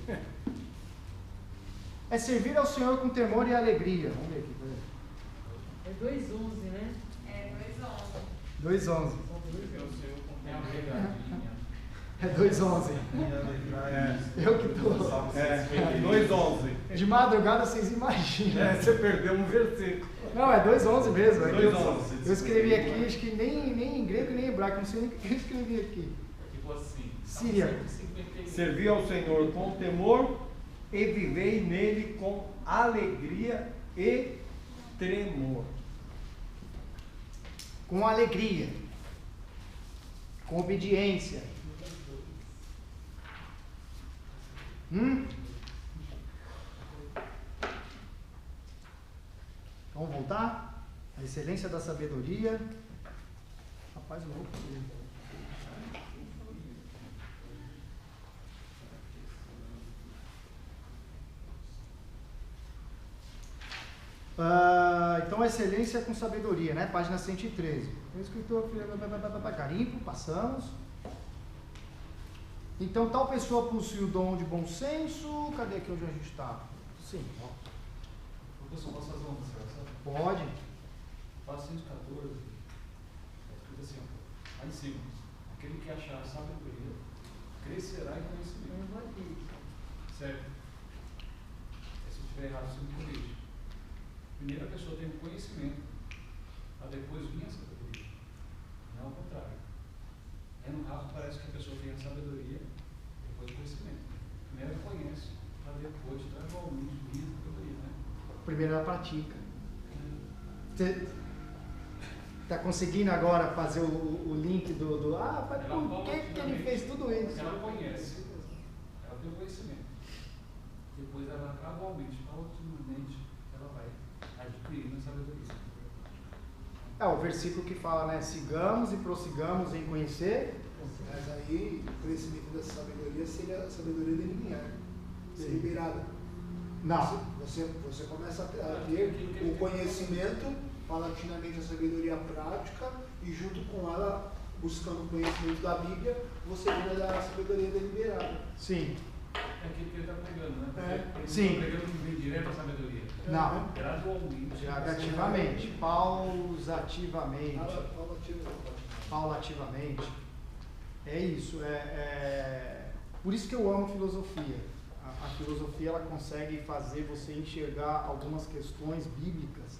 É servir ao Senhor com temor e alegria. Vamos ver aqui. É 2:11, né? É, 2:11. 2:11. Eu sei, eu comprei uma pegadinha. É 2:11. Eu que tô. 2:11. De madrugada vocês imaginam. Você perdeu um versículo. Não, é 2:11 mesmo. É 2:11. Eu escrevi aqui, acho que nem em grego nem em hebraico, não sei nem o que eu escrevi aqui. Tipo assim. Síria. 151. Servir ao Senhor com temor e vivei nele com alegria e tremor. Com alegria. Com obediência. Vamos voltar? A excelência da sabedoria. Rapaz, não vou conseguir. Então, a excelência com sabedoria, né? Página 113. O escritor, carimbo, passamos. Então, tal pessoa possui o dom de bom senso. Cadê aqui onde a gente está? Sim, ó. Professor, posso fazer uma observação? Pode. Página 114, está escrito assim, ó, lá em cima, aquele que achar sabedoria, crescerá em conhecimento. Certo? Se eu estiver errado, você me corrige. Primeiro a pessoa tem o conhecimento, para depois vir a sabedoria. Não ao contrário. No rápido parece que a pessoa tem a sabedoria, depois o conhecimento. Primeiro ela conhece, para depois gradualmente vir a sabedoria, né? Primeiro ela pratica. Você está conseguindo agora fazer o link do mas por que ele fez tudo isso? Ela conhece, ela tem o conhecimento. Depois ela gradualmente, paulatinamente, ela vai adquirindo a sabedoria. É o versículo que fala, né? Sigamos e prossigamos em conhecer. Mas aí o crescimento dessa sabedoria seria a sabedoria deliberada. Não. Você começa a ter o conhecimento, paulatinamente a sabedoria prática, e junto com ela, buscando o conhecimento da Bíblia, você vira da sabedoria deliberada. Sim. É aquilo que ele está pregando, né? Ele Sim. está pregando que vem direto à sabedoria. Não. Gradualmente. Gradativamente. Pausativamente. Paulativamente. É isso. Por isso que eu amo filosofia. A filosofia ela consegue fazer você enxergar algumas questões bíblicas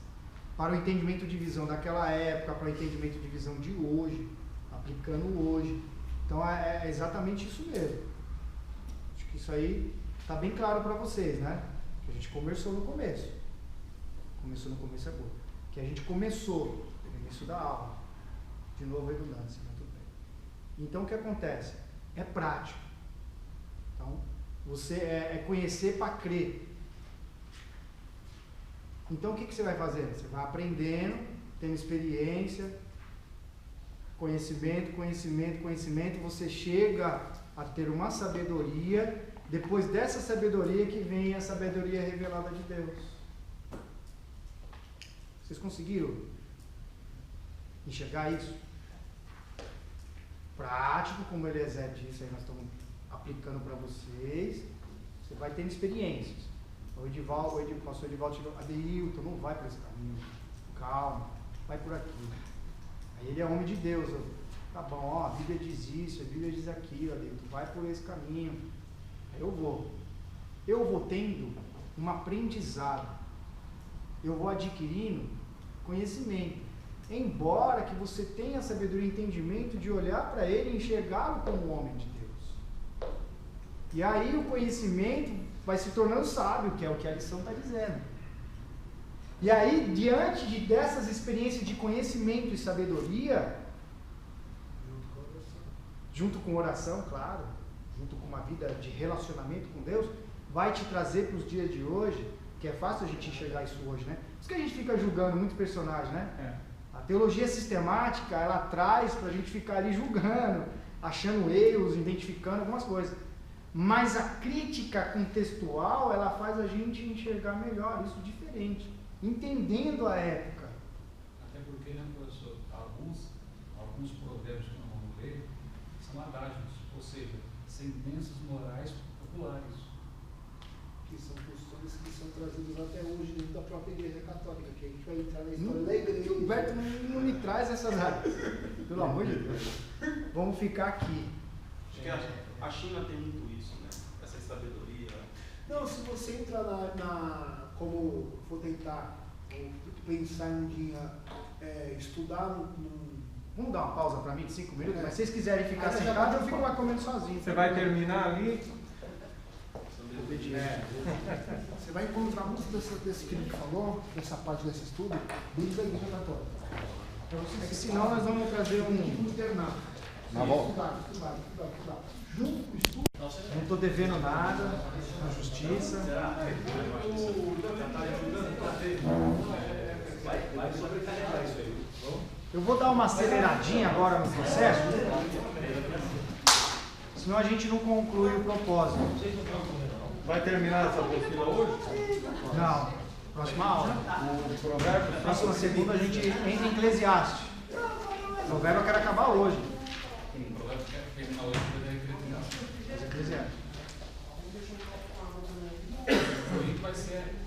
para o entendimento de visão daquela época, para o entendimento de visão de hoje, aplicando hoje. Então é exatamente isso mesmo. Acho que isso aí está bem claro para vocês, né? Que a gente conversou no começo. Começou no começo é bom. Que a gente começou no início da aula. De novo a redundância, mas tudo bem. Então o que acontece? É prático. Então, você é conhecer para crer. Então o que você vai fazendo? Você vai aprendendo, tendo experiência, conhecimento, você chega a ter uma sabedoria, depois dessa sabedoria que vem a sabedoria revelada de Deus. Vocês conseguiram enxergar isso? Prático, como Eliezer disse, aí nós estamos aplicando para vocês. Você vai tendo experiências. O pastor Edivaldo chegou, Adeilton, não vai por esse caminho, calma, vai por aqui. Aí ele é homem de Deus, tá bom, ó, a Bíblia diz isso, a Bíblia diz aquilo, Adeilton, vai por esse caminho. Aí eu vou tendo um aprendizado, eu vou adquirindo conhecimento, embora que você tenha sabedoria e entendimento de olhar para ele e enxergá-lo como um homem de Deus. E aí o conhecimento vai se tornando sábio, que é o que a lição está dizendo. E aí, diante dessas experiências de conhecimento e sabedoria, junto com oração, claro, junto com uma vida de relacionamento com Deus, vai te trazer para os dias de hoje, que é fácil a gente enxergar isso hoje, né? Por isso que a gente fica julgando muito personagem, né? A teologia sistemática, ela traz para a gente ficar ali julgando, achando erros, identificando algumas coisas. Mas a crítica contextual, ela faz a gente enxergar melhor isso diferente, entendendo a época. Até porque, né, professor, alguns provérbios que nós vamos ler são adágios, ou seja, sentenças morais populares. Que são questões que são trazidas até hoje dentro da própria Igreja Católica, que a gente vai entrar na história da Igreja. O Humberto não me traz essas áreas, pelo amor de Deus. Vamos ficar aqui. Acho que a China tem muito isso, né? Essa sabedoria. Não, se você entrar como for tentar pensar em um dia, estudar Vamos dar uma pausa para mim de 5 minutos? Mas se vocês quiserem ficar sentados, eu fico lá comendo sozinho. Você vai terminar ali? Você vai encontrar muito desse que a gente falou, dessa parte desse estudo, dentro da Igreja Católica. É que senão nós vamos trazer um internato. Tá bom. Estudar. Junto com o estudo. Não estou devendo nada na justiça. Eu vou dar uma aceleradinha agora no processo, senão a gente não conclui o propósito. Vai terminar essa apostila hoje? Não, próxima aula. O provérbio? Próxima segunda a gente entra em Eclesiastes. O provérbio eu quero acabar hoje. O provérbio quer terminar hoje para Eclesiastes. o link vai ser.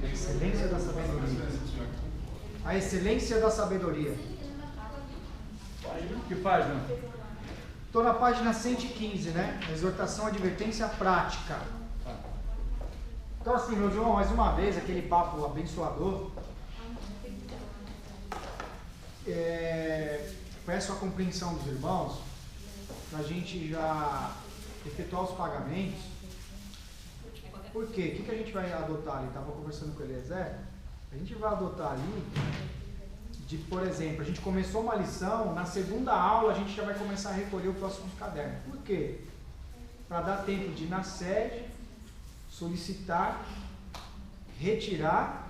A excelência da sabedoria. A excelência da sabedoria. Que página? Estou na página 115, né? Exortação, advertência, prática. Então assim, meu João, mais uma vez, aquele papo abençoador. Peço a compreensão dos irmãos, para a gente já efetuar os pagamentos. Por quê? O que a gente vai adotar ali? Estava conversando com o Eliezer. A gente vai adotar ali, por exemplo, a gente começou uma lição, na segunda aula a gente já vai começar a recolher o próximo caderno. Por quê? Para dar tempo de ir na sede, solicitar, retirar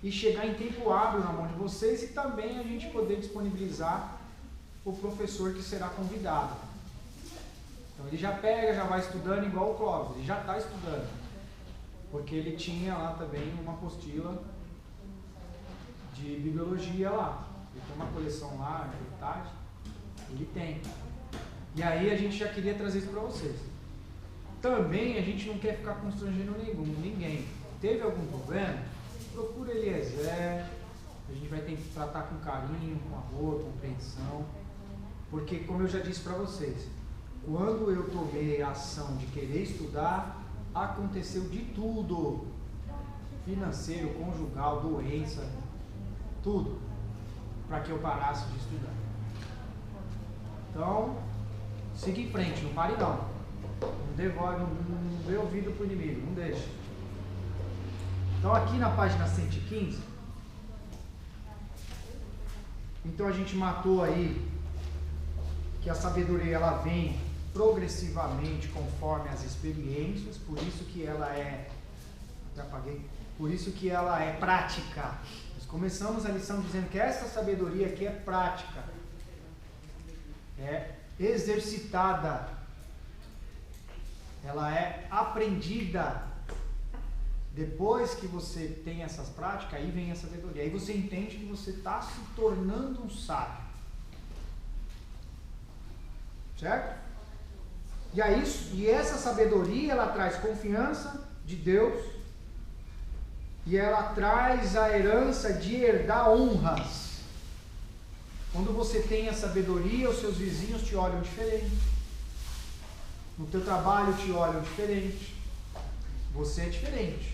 e chegar em tempo hábil na mão de vocês e também a gente poder disponibilizar o professor que será convidado. Então ele já pega, já vai estudando igual o Clóvis, ele já está estudando. Porque ele tinha lá também uma apostila de bibliologia lá. Ele tem uma coleção lá, de tarde, ele tem. E aí a gente já queria trazer isso para vocês. Também a gente não quer ficar constrangendo ninguém. Teve algum problema? Procura Eliezer. A gente vai ter que tratar com carinho, com amor, compreensão. Porque, como eu já disse para vocês, quando eu tomei a ação de querer estudar, aconteceu de tudo. Financeiro, conjugal, doença, tudo. Para que eu parasse de estudar. Então, siga em frente, não pare não. Não dê ouvido para o inimigo, não deixe. Então aqui na página 115, então a gente matou aí que a sabedoria ela vem progressivamente conforme as experiências, por isso que ela é, por isso que ela é prática. Nós começamos a lição dizendo que essa sabedoria aqui é prática, é exercitada, ela é aprendida. Depois que você tem essas práticas, aí vem a sabedoria. Aí você entende que você está se tornando um sábio. Certo? E essa sabedoria, ela traz confiança de Deus. E ela traz a herança de herdar honras. Quando você tem a sabedoria, os seus vizinhos te olham diferente. No teu trabalho te olham diferente. Você é diferente.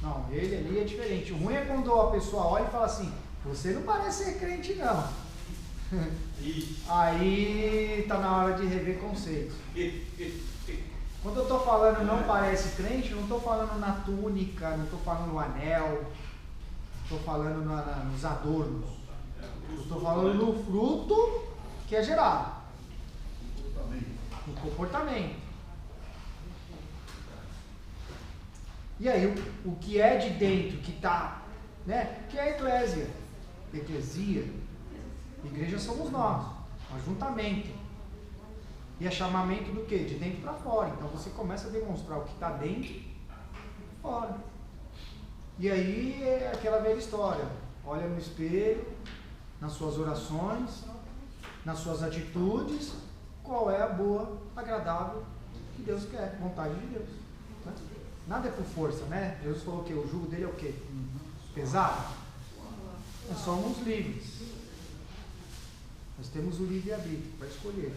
Não, ele ali é diferente. O ruim é quando a pessoa olha e fala assim, você não parece ser crente não. Aí tá na hora de rever conceitos. Quando eu estou falando não parece crente, não estou falando na túnica, não estou falando no anel, estou falando nos adornos. Eu estou falando do fruto que é gerado. No comportamento. E aí, o que é de dentro, que está, né? Que é a eclésia. Eclesia. Igreja somos nós. Ajuntamento. E é chamamento do quê? De dentro para fora. Então você começa a demonstrar o que está dentro e fora. E aí é aquela velha história. Olha no espelho, nas suas orações, nas suas atitudes, qual é a boa, agradável que Deus quer, vontade de Deus. Né? Nada é por força, né? Jesus falou que o jugo dele é o quê? Pesado? Nós somos livres. Nós temos o livre-arbítrio para escolher.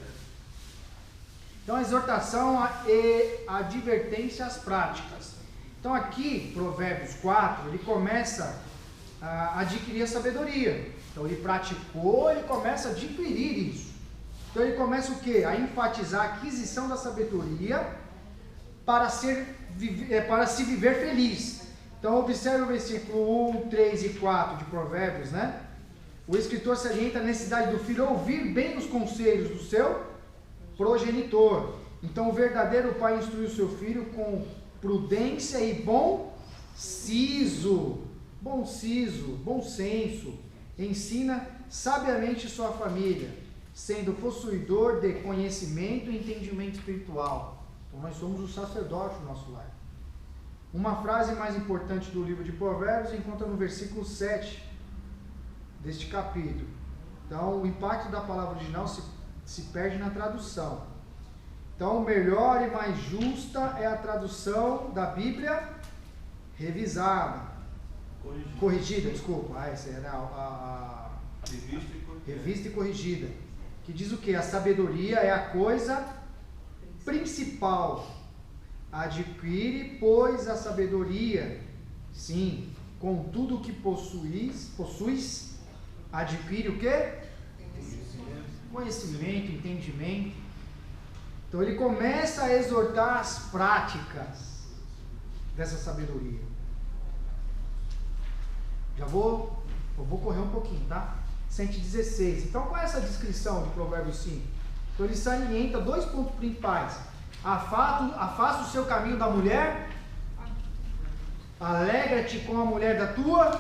Então a exortação e a advertência às práticas. Então aqui, Provérbios 4, ele começa a adquirir a sabedoria. Então ele praticou, ele começa a adquirir isso. Então ele começa o quê? A enfatizar a aquisição da sabedoria para se viver feliz. Então observe o versículo 1, 3 e 4 de Provérbios, né? O escritor salienta a necessidade do filho ouvir bem os conselhos do seu progenitor. Então o verdadeiro pai instrui o seu filho com prudência e bom senso. Ensina sabiamente sua família, sendo possuidor de conhecimento e entendimento espiritual. Então nós somos o sacerdote do nosso lar. Uma frase mais importante do livro de Provérbios encontra no versículo 7 deste capítulo. Então o impacto da palavra original se perde na tradução. Então melhor e mais justa é a tradução da Bíblia revisada. Corrigida, desculpa. Essa era a revista e corrigida. Que diz o que? A sabedoria é a coisa principal. Adquire, pois, a sabedoria. Sim, com tudo o que possuis, adquire o quê? Conhecimento, entendimento. Então ele começa a exortar as práticas dessa sabedoria. Eu vou correr um pouquinho, tá? 116. Então, qual é essa descrição de Provérbios 5? Então, ele salienta 2 pontos principais. Afasta o seu caminho da mulher. Alegra-te com a mulher da tua.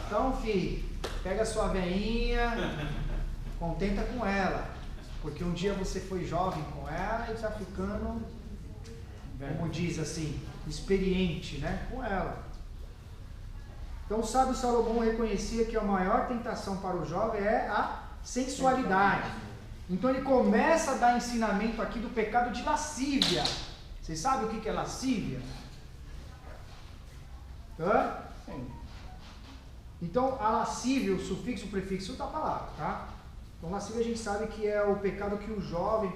Então, filho, pega a sua veinha, contenta com ela. Porque um dia você foi jovem com ela e está ficando, como diz assim, experiente, né? Com ela. Então o sábio Salomão reconhecia que a maior tentação para o jovem é a sensualidade. Então ele começa a dar ensinamento aqui do pecado de lascívia. Vocês sabem o que é lascívia? Hã? Então a lascívia, o sufixo, o prefixo da palavra, tá? Então lascívia a gente sabe que é o pecado que o jovem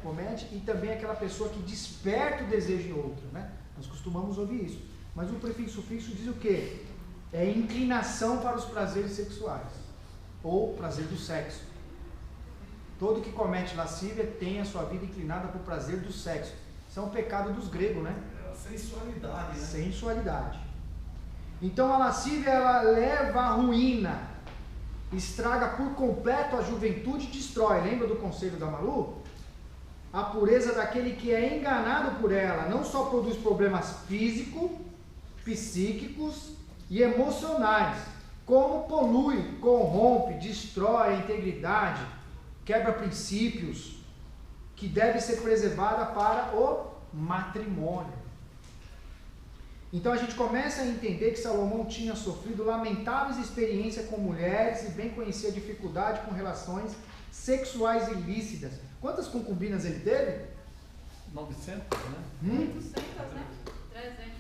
comete e também aquela pessoa que desperta o desejo em outro, né? Nós costumamos ouvir isso. Mas o prefixo, sufixo diz o quê? É inclinação para os prazeres sexuais, ou prazer do sexo. Todo que comete lascívia tem a sua vida inclinada para o prazer do sexo. Isso é um pecado dos gregos, né? Sensualidade, né? Sensualidade. Então a lascívia, ela leva à ruína, estraga por completo a juventude e destrói. Lembra do conselho da Malu? A pureza daquele que é enganado por ela não só produz problemas físicos, psíquicos e emocionais, como polui, corrompe, destrói a integridade, quebra princípios que deve ser preservada para o matrimônio. Então a gente começa a entender que Salomão tinha sofrido lamentáveis experiências com mulheres e bem conhecia a dificuldade com relações sexuais ilícitas. Quantas concubinas ele teve? 900, né? 800, né? 300.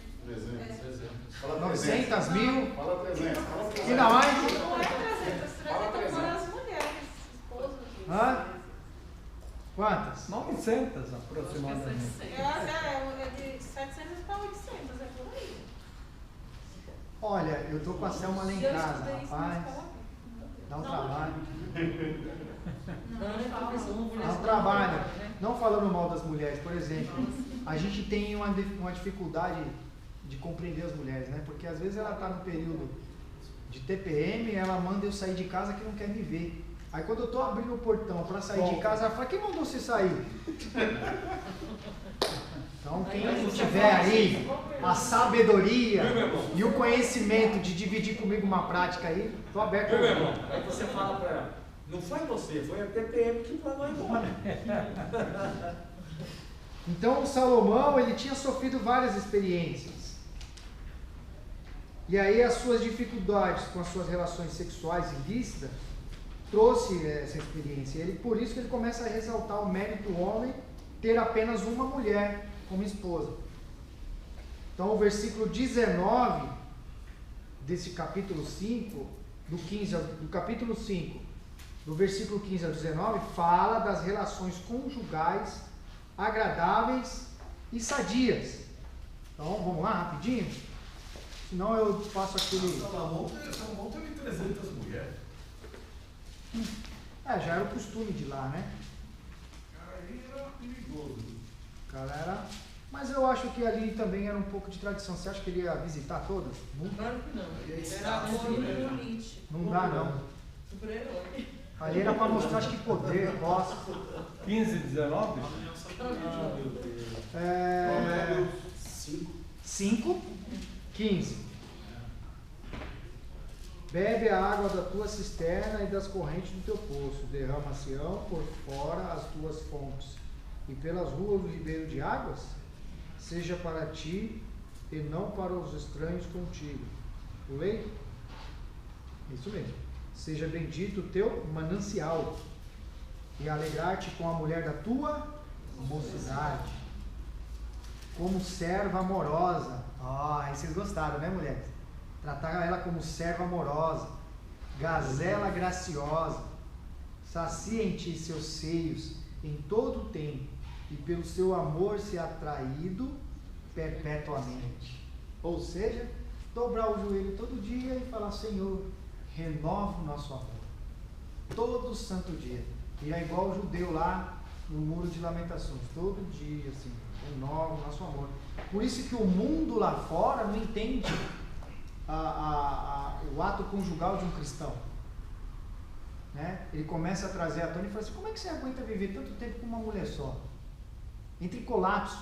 900 mil? Fala 300. Ainda mais? Não é 300, 300 foram as mulheres, esposas deles. Hã? Quantas? 900 aproximadamente. É de 700 para 800, é por aí. Olha, eu tô com a Selma lá em casa, rapaz. Dá um trabalho. Dá um trabalho. Não falando mal das mulheres, por exemplo, a gente tem uma dificuldade de compreender as mulheres, né? Porque às vezes ela está no período de TPM, ela manda eu sair de casa que não quer me ver. Aí quando eu estou abrindo o portão para sair de casa, ela fala, quem mandou você sair? Então quem tiver aí a sabedoria e o conhecimento de dividir comigo uma prática aí, estou aberto. Meu irmão, aí você fala para ela, não foi você, foi a TPM que mandou embora. Então o Salomão, ele tinha sofrido várias experiências. E aí as suas dificuldades com as suas relações sexuais ilícitas trouxe essa experiência. Por isso que ele começa a ressaltar o mérito do homem ter apenas uma mulher como esposa. Então o versículo 19 desse capítulo 5, do capítulo 5, do versículo 15 ao 19, fala das relações conjugais agradáveis e sadias. Então vamos lá rapidinho? Senão eu faço aquele... Salomão teve 300 mulheres. Já era o costume de lá, né? Cara, aí era perigoso. Cara, era... Mas eu acho que ali também era um pouco de tradição. Você acha que ele ia visitar todas? Claro que não. Era Era político. Não dá, não. Super-herói. Ali era para mostrar, acho que poder, posse. 15, 19? Provérbios 5, 15. Bebe a água da tua cisterna e das correntes do teu poço. Derrama, Sião, por fora as tuas fontes. E pelas ruas do ribeiro de águas, seja para ti e não para os estranhos contigo. Pulei? Isso mesmo. Seja bendito o teu manancial, e alegrar-te com a mulher da tua mocidade, como serva amorosa. Aí vocês gostaram, né, mulheres? Tratar ela como serva amorosa, gazela graciosa, sacia em ti seus seios em todo o tempo, e pelo seu amor se atraído perpetuamente. Ou seja, dobrar o joelho todo dia e falar, Senhor, renova o nosso amor. Todo santo dia. E é igual o judeu lá no Muro de Lamentações. Todo dia, assim, renova o nosso amor. Por isso que o mundo lá fora não entende o ato conjugal de um cristão. Né? Ele começa a trazer à tona e fala assim, como é que você aguenta viver tanto tempo com uma mulher só? Entra em colapso.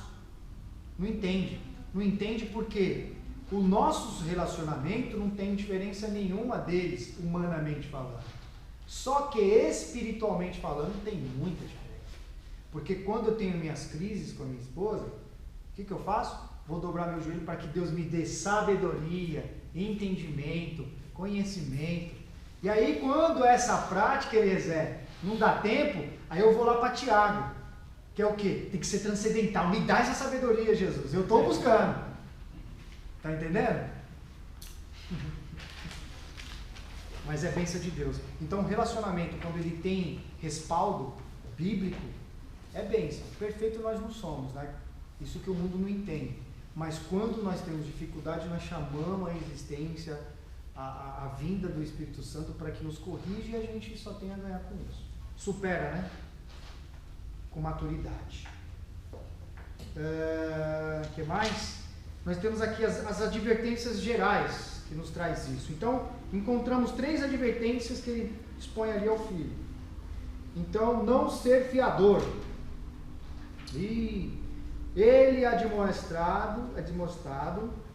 Não entende. Não entende porque o nosso relacionamento não tem diferença nenhuma deles, humanamente falando. Só que espiritualmente falando tem muita diferença. Porque quando eu tenho minhas crises com a minha esposa, o que eu faço? Vou dobrar meu joelho para que Deus me dê sabedoria, entendimento, conhecimento. E aí quando essa prática, Eliezer, não dá tempo, aí eu vou lá para Tiago, que é o quê? Tem que ser transcendental. Me dá essa sabedoria, Jesus. Eu estou buscando. Está entendendo? Mas é bênção de Deus. Então o relacionamento, quando ele tem respaldo bíblico, é bênção. Perfeito nós não somos, né? Isso que o mundo não entende. Mas quando nós temos dificuldade, nós chamamos a existência, a vinda do Espírito Santo para que nos corrija, e a gente só tem a ganhar com isso. Supera, né? Com maturidade. Que mais? Nós temos aqui as advertências gerais que nos traz isso. Então, encontramos 3 advertências que ele expõe ali ao filho. Então, não ser fiador. E ele é demonstrado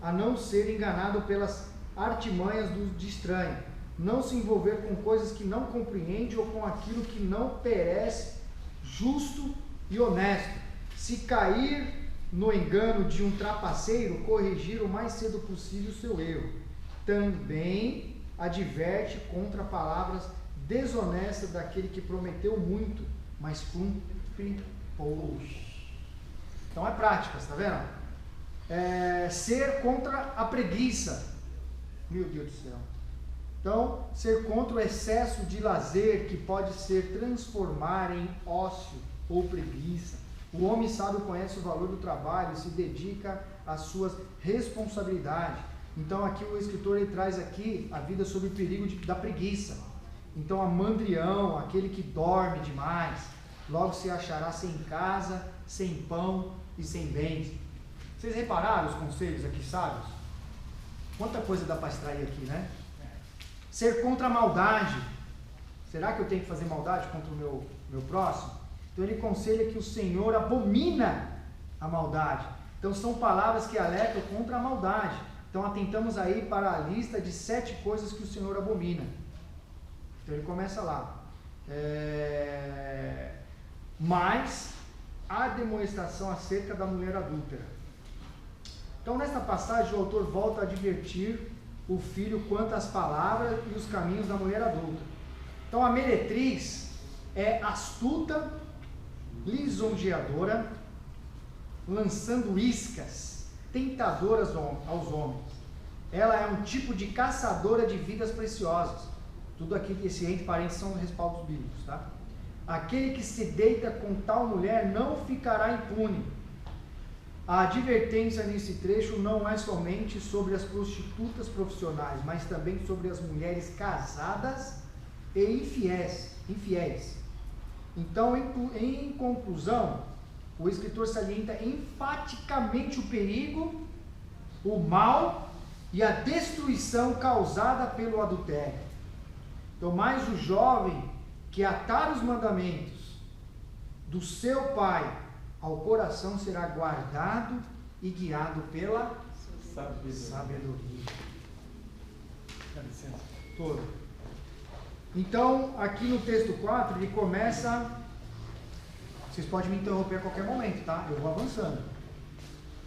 a não ser enganado pelas artimanhas de estranho. Não se envolver com coisas que não compreende ou com aquilo que não perece, justo e honesto. Se cair no engano de um trapaceiro, corrigir o mais cedo possível o seu erro. Também adverte contra palavras desonestas daquele que prometeu muito, mas cumpre pouco. Então é prática, está vendo? Ser contra a preguiça. Meu Deus do céu. Então, ser contra o excesso de lazer que pode ser transformar em ócio ou preguiça. O homem sábio conhece o valor do trabalho e se dedica às suas responsabilidades. Então aqui o escritor ele traz aqui a vida sob o perigo da preguiça. Então a mandrião, aquele que dorme demais, logo se achará sem casa, sem pão e sem bens. Vocês repararam os conselhos aqui sábios? Quanta coisa dá para extrair aqui, né? Ser contra a maldade. Será que eu tenho que fazer maldade contra o meu próximo? Então ele aconselha que o Senhor abomina a maldade. Então são palavras que alertam contra a maldade. Então atentamos aí para a lista de 7 coisas que o Senhor abomina. Então ele começa lá. Mas a demonstração acerca da mulher adúltera. Então nesta passagem o autor volta a advertir o filho quanto às palavras e os caminhos da mulher adulta. Então a meretriz é astuta, lisonjeadora, lançando iscas, tentadoras aos homens. Ela é um tipo de caçadora de vidas preciosas. Tudo aqui, esse entre parênteses, são respaldos bíblicos, tá? Aquele que se deita com tal mulher não ficará impune. A advertência nesse trecho não é somente sobre as prostitutas profissionais, mas também sobre as mulheres casadas e infiéis. Então, em conclusão, o escritor salienta enfaticamente o perigo, o mal e a destruição causada pelo adultério. Então, mais o jovem que atar os mandamentos do seu pai ao coração será guardado e guiado pela sabedoria. Dá licença. Todo. Então, aqui no texto 4, ele começa... Vocês podem me interromper a qualquer momento, tá? Eu vou avançando.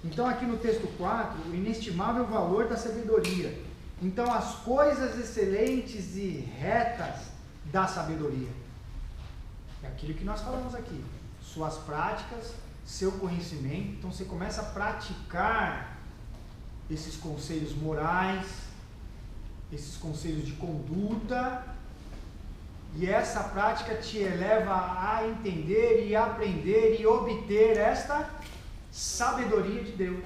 Então, aqui no texto 4, o inestimável valor da sabedoria. Então, as coisas excelentes e retas da sabedoria. É aquilo que nós falamos aqui. Suas práticas, seu conhecimento. Então, você começa a praticar esses conselhos morais, esses conselhos de conduta, e essa prática te eleva a entender e aprender e obter esta sabedoria de Deus.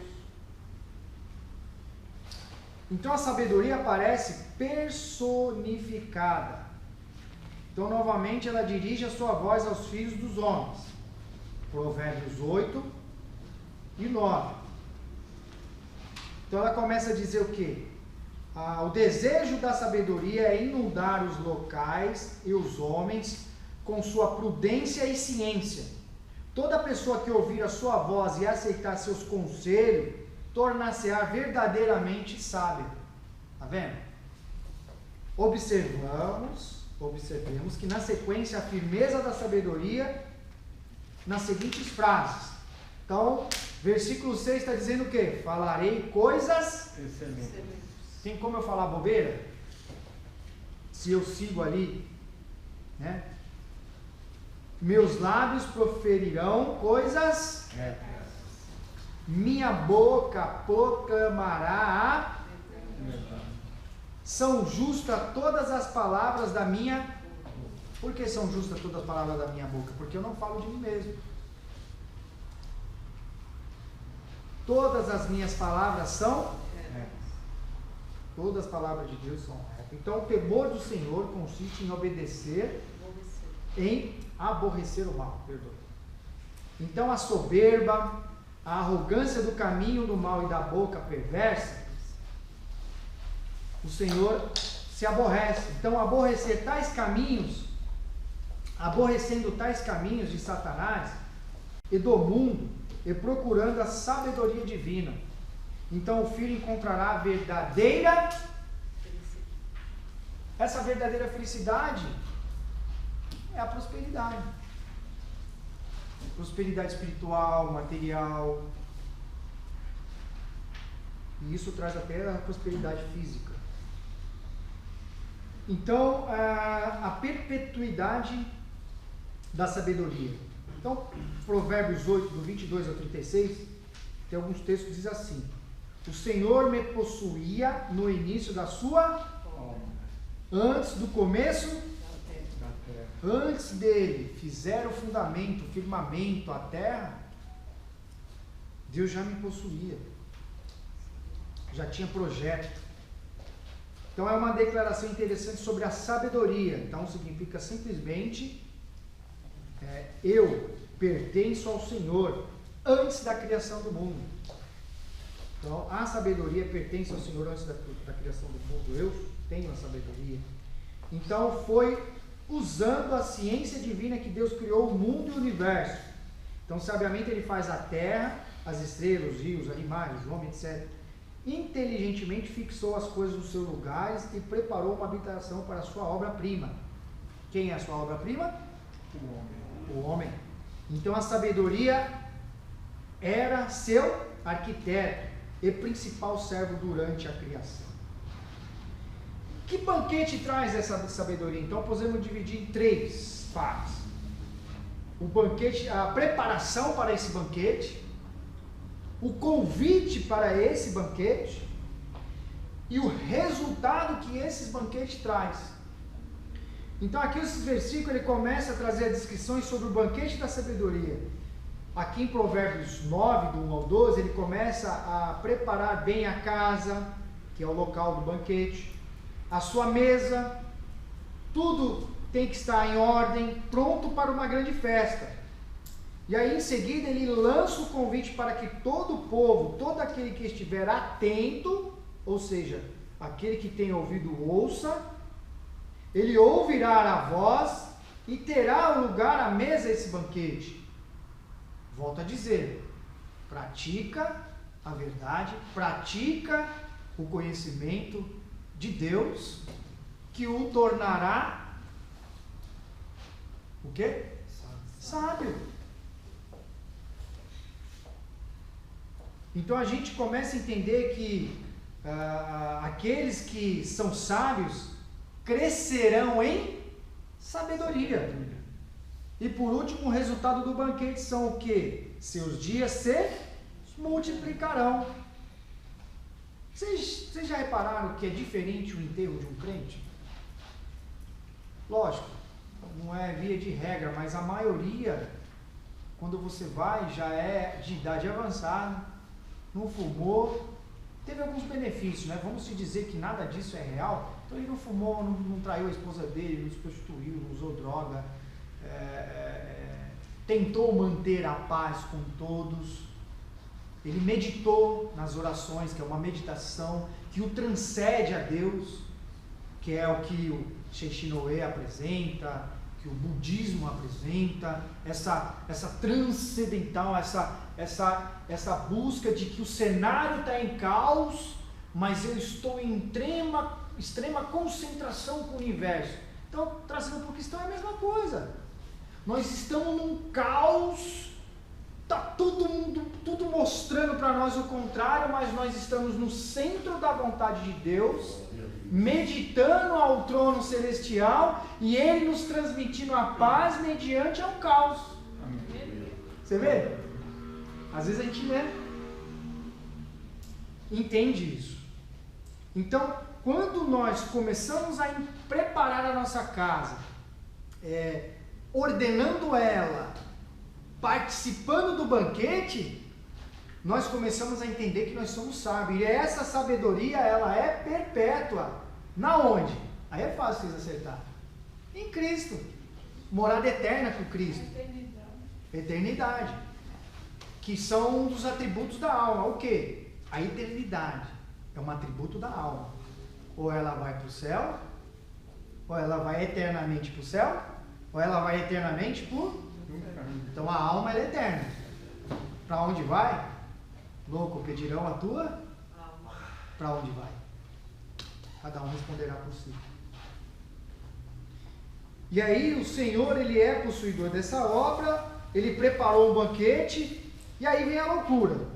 Então a sabedoria aparece personificada. Então novamente ela dirige a sua voz aos filhos dos homens. Provérbios 8 e 9. Então ela começa a dizer o quê? O desejo da sabedoria é inundar os locais e os homens com sua prudência e ciência. Toda pessoa que ouvir a sua voz e aceitar seus conselhos, tornar-se-á verdadeiramente sábio. Está vendo? Observemos que na sequência a firmeza da sabedoria nas seguintes frases. Então, versículo 6 está dizendo o quê? Falarei coisas excelentes. Tem como eu falar bobeira? Se eu sigo ali, né? Meus lábios proferirão coisas, minha boca proclamará são justas todas as palavras da minha. Por que são justas todas as palavras da minha boca? Porque eu não falo de mim mesmo. Todas as minhas palavras são todas as palavras de Deus são retas. Então, o temor do Senhor consiste em obedecer, em aborrecer o mal. Perdoe. Então, a soberba, a arrogância do caminho do mal e da boca perversa, o Senhor se aborrece. Então, aborrecendo tais caminhos de Satanás e do mundo, e procurando a sabedoria divina. Então o filho encontrará a verdadeira, essa verdadeira felicidade é a prosperidade. Prosperidade espiritual, material. E isso traz até a prosperidade física. Então, a perpetuidade da sabedoria. Então, Provérbios 8, do 22 ao 36, tem alguns textos que dizem assim: o Senhor me possuía no início da sua, antes do começo da terra. Antes dele fizer o fundamento, o firmamento, a terra, Deus já me possuía, já tinha projeto. Então é uma declaração interessante sobre a sabedoria. Então significa simplesmente eu pertenço ao Senhor antes da criação do mundo. Então a sabedoria pertence ao Senhor antes da criação do mundo. Eu tenho a sabedoria. Então foi usando a ciência divina que Deus criou o mundo e o universo. Então sabiamente ele faz a terra, as estrelas, os rios, animais, o homem, etc. Inteligentemente fixou as coisas nos seus lugares e preparou uma habitação para a sua obra-prima. Quem é a sua obra-prima? O homem. Então a sabedoria era seu arquiteto e principal servo durante a criação. Que banquete traz essa sabedoria? Então podemos dividir em 3 partes. O banquete, a preparação para esse banquete, o convite para esse banquete e o resultado que esses banquetes traz. Então aqui esse versículo ele começa a trazer descrições sobre o banquete da sabedoria. Aqui em Provérbios 9, do 1 ao 12, ele começa a preparar bem a casa, que é o local do banquete, a sua mesa, tudo tem que estar em ordem, pronto para uma grande festa. E aí em seguida ele lança o convite para que todo o povo, todo aquele que estiver atento, ou seja, aquele que tem ouvido ouça, ele ouvirá a voz e terá lugar à mesa esse banquete. Volto a dizer, pratica a verdade, pratica o conhecimento de Deus, que o tornará o quê? Sábio. Então a gente começa a entender que aqueles que são sábios crescerão em sabedoria. E por último, o resultado do banquete são o quê? Seus dias se multiplicarão. Vocês já repararam que é diferente o enterro de um crente? Lógico, não é via de regra, mas a maioria, quando você vai, já é de idade avançada, não fumou, teve alguns benefícios, né? Vamos se dizer que nada disso é real. Então ele não fumou, não traiu a esposa dele, não se prostituiu, não usou droga, tentou manter a paz com todos, ele meditou nas orações, que é uma meditação que o transcende a Deus, que é o que o Sheshinoe apresenta, que o budismo apresenta, essa transcendental, essa busca de que o cenário está em caos, mas eu estou em extrema concentração com o universo. Então, trazendo para a questão, é a mesma coisa. Nós estamos num caos, está tudo mostrando para nós o contrário, mas nós estamos no centro da vontade de Deus, meditando ao trono celestial e Ele nos transmitindo a paz mediante ao caos. Você vê? Às vezes a gente entende isso. Então, quando nós começamos a preparar a nossa casa, ordenando ela, participando do banquete, nós começamos a entender que nós somos sábios. E essa sabedoria, ela é perpétua. Na onde? Aí é fácil vocês acertar. Em Cristo. Morada eterna com Cristo. Eternidade. Que são um dos atributos da alma. O quê? A eternidade. É um atributo da alma. Ou ela vai para o céu, ou ela vai eternamente para o céu, ou ela vai eternamente para o... Então a alma ela é eterna. Para onde vai? Louco, pedirão a tua alma. Para onde vai? Cada um responderá por si. E aí o Senhor, Ele é possuidor dessa obra, Ele preparou um banquete, e aí vem a loucura.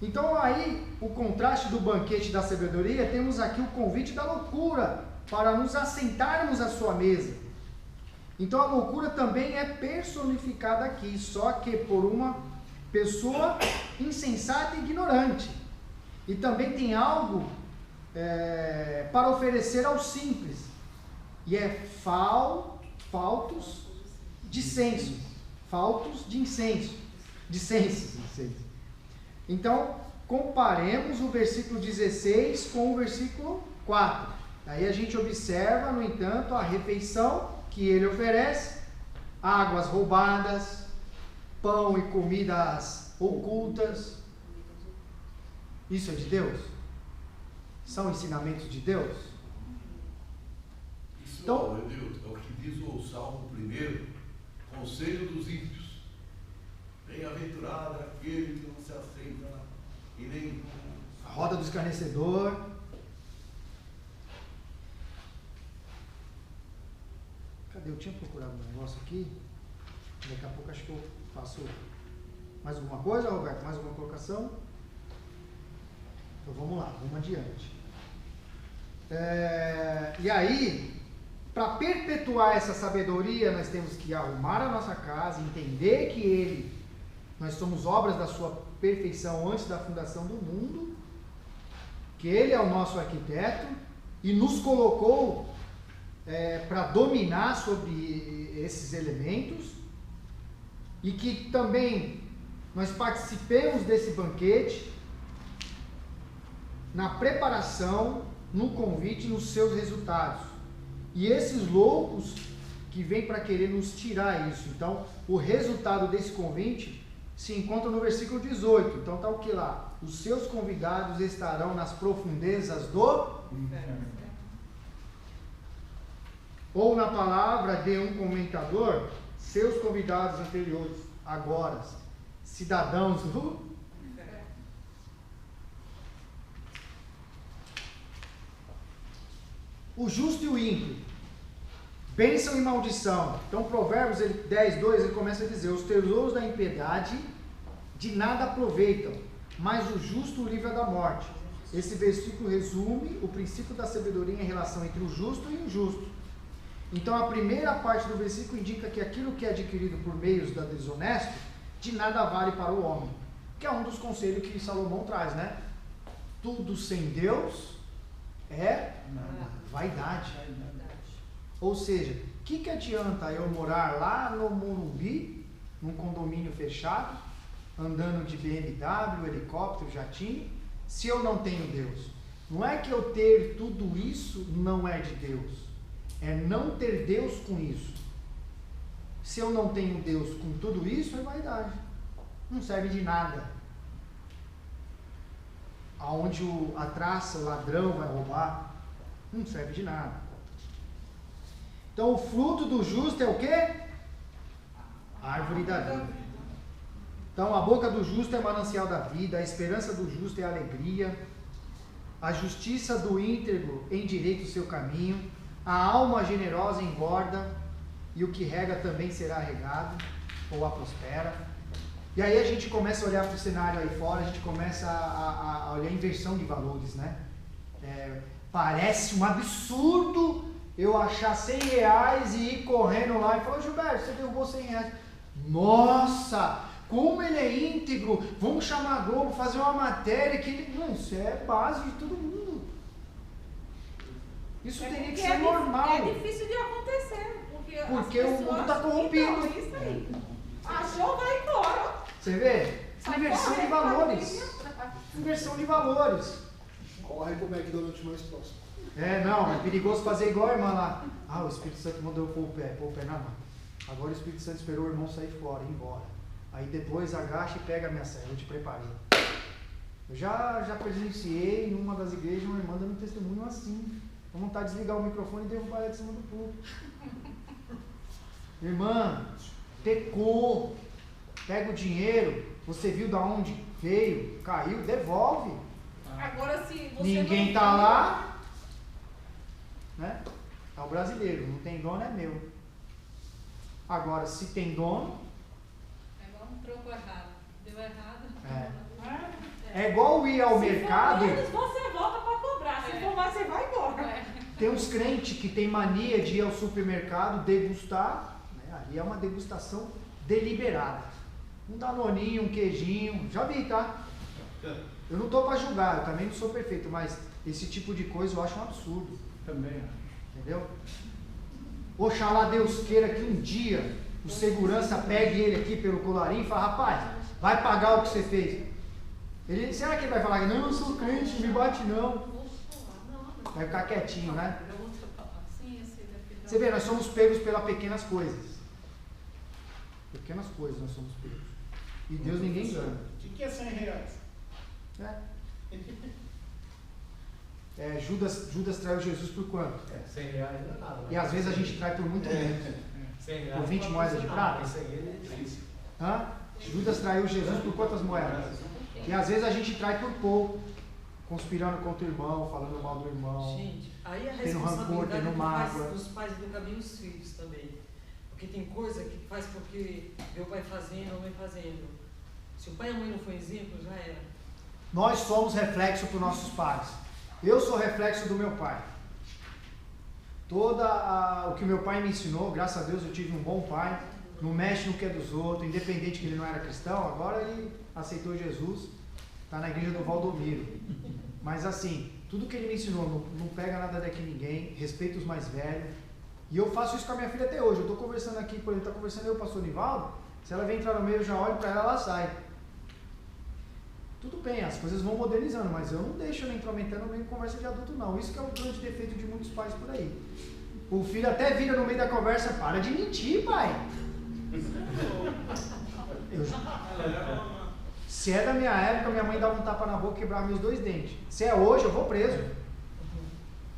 Então aí, o contraste do banquete da sabedoria, temos aqui o convite da loucura, para nos assentarmos à sua mesa. Então a loucura também é personificada aqui, só que por uma pessoa insensata e ignorante. E também tem algo para oferecer aos simples, e é faltos de incenso. Faltos de incenso. Então, comparemos o versículo 16 com o versículo 4. Aí a gente observa, no entanto, a refeição que ele oferece, águas roubadas, pão e comidas ocultas. Isso é de Deus? São ensinamentos de Deus? Então, é o que diz o Salmo 1, conselho dos ímpios. Bem-aventurado é aquele que não se aceita e nem a roda do escarnecedor. Cadê? Eu tinha procurado um negócio aqui. Daqui a pouco acho que eu faço mais alguma coisa, Roberto? Mais alguma colocação? Então vamos lá, vamos adiante. E aí, para perpetuar essa sabedoria, nós temos que arrumar a nossa casa, entender que nós somos obras da sua perfeição antes da fundação do mundo, que Ele é o nosso arquiteto e nos colocou para dominar sobre esses elementos, e que também nós participemos desse banquete na preparação, no convite e nos seus resultados. E esses loucos que vêm para querer nos tirar isso. Então, o resultado desse convite se encontra no versículo 18. Então está o que lá? Os seus convidados estarão nas profundezas do inferno. Ou na palavra de um comentador, seus convidados anteriores, agora, cidadãos do inferno. O justo e o ímpio, bênção e maldição. Então Provérbios 10, 2, ele começa a dizer: os tesouros da impiedade de nada aproveitam, mas o justo o livra da morte. Esse versículo resume o princípio da sabedoria em relação entre o justo e o injusto. Então a primeira parte do versículo indica que aquilo que é adquirido por meios da desonesto, de nada vale para o homem. Que é um dos conselhos que Salomão traz, né? Tudo sem Deus é vaidade. Ou seja, o que adianta eu morar lá no Morumbi, num condomínio fechado, andando de BMW, helicóptero, jatinho, se eu não tenho Deus? Não é que eu ter tudo isso não é de Deus. É não ter Deus com isso. Se eu não tenho Deus com tudo isso, é vaidade. Não serve de nada. Aonde a traça, o ladrão vai roubar, não serve de nada. Então o fruto do justo é o quê? Árvore da vida. Então a boca do justo é manancial da vida, a esperança do justo é alegria, a justiça do íntegro endireita o seu caminho, a alma generosa engorda, e o que rega também será regado, ou a prospera. E aí a gente começa a olhar para o cenário aí fora, a gente começa a olhar a inversão de valores, né? Parece um absurdo eu achar 100 reais e ir correndo lá e falar: Gilberto, você derrubou 100 reais. Nossa, como ele é íntegro, vamos chamar a Globo, fazer uma matéria que ele... Não, isso é base de todo mundo. Isso teria que ser normal. É difícil de acontecer, porque o mundo está corrompido. Então, isso aí. Achou, vai embora. Você vê? Inversão de valores. Inversão de valores. Corre pro McDonald's mais próximo. Não, é perigoso fazer igual a irmã lá. O Espírito Santo mandou eu pôr o pé na mão. Agora o Espírito Santo esperou o irmão sair fora, ir embora. Aí depois agacha e pega a minha cela, eu te preparei. Eu já presenciei em uma das igrejas uma irmã dando um testemunho assim. Vou vontade de desligar o microfone e derrubar ela de cima do púlpito. Irmã, pecou, pega o dinheiro, você viu de onde veio, caiu, devolve. Agora se você ninguém está lá, né? É o brasileiro, não tem dono, é meu. Agora, se tem dono... É igual um troco errado. Deu errado. É igual ir ao mercado... Se for menos, você volta para cobrar. Se for mais, você vai embora. Tem uns crentes que tem mania de ir ao supermercado degustar, né? Ali é uma degustação deliberada. Um danoninho, um queijinho, já vi, tá? Eu não estou para julgar, eu também não sou perfeito, mas esse tipo de coisa eu acho um absurdo. Também. Entendeu? Oxalá Deus queira que um dia o segurança pegue ele aqui pelo colarinho e fale: rapaz, vai pagar o que você fez. Será que ele vai falar: não, eu sou crente, não me bate não? Vai ficar quietinho, né? Você vê, nós somos pegos pelas pequenas coisas. Pequenas coisas nós somos pegos. E Deus ninguém engana. O que é 100 reais? Judas traiu Jesus por quanto? R$100 não é nada. E às vezes a gente trai por muito menos. Por 20 moedas de prata? Judas traiu Jesus por quantas moedas? E às vezes a gente trai por pouco, conspirando contra o irmão, falando mal do irmão. Gente, aí a tendo rancor, tendo mágoa. Os pais educam bem os filhos também. Porque tem coisa que faz porque vê o pai fazendo ou mãe fazendo. Se o pai e a mãe não for exemplo, já era. Nós somos reflexo para os nossos pais. Eu sou reflexo do meu pai. O que meu pai me ensinou, graças a Deus eu tive um bom pai. Não mexe no que é dos outros, independente que ele não era cristão, agora ele aceitou Jesus, está na igreja do Valdomiro. Mas assim, tudo que ele me ensinou, não pega nada daqui ninguém, respeita os mais velhos. E eu faço isso com a minha filha até hoje. Eu estou conversando aqui, por exemplo, está conversando eu, o pastor Nivaldo, se ela vem entrar no meio, eu já olho para ela sai. Tudo bem, as coisas vão modernizando, mas eu não deixo ela intrometendo no meio de conversa de adulto, não. Isso que é o grande defeito de muitos pais por aí. O filho até vira no meio da conversa, para de mentir, pai. Se é da minha época, minha mãe dava um tapa na boca e quebrava meus 2 dentes. Se é hoje, eu vou preso.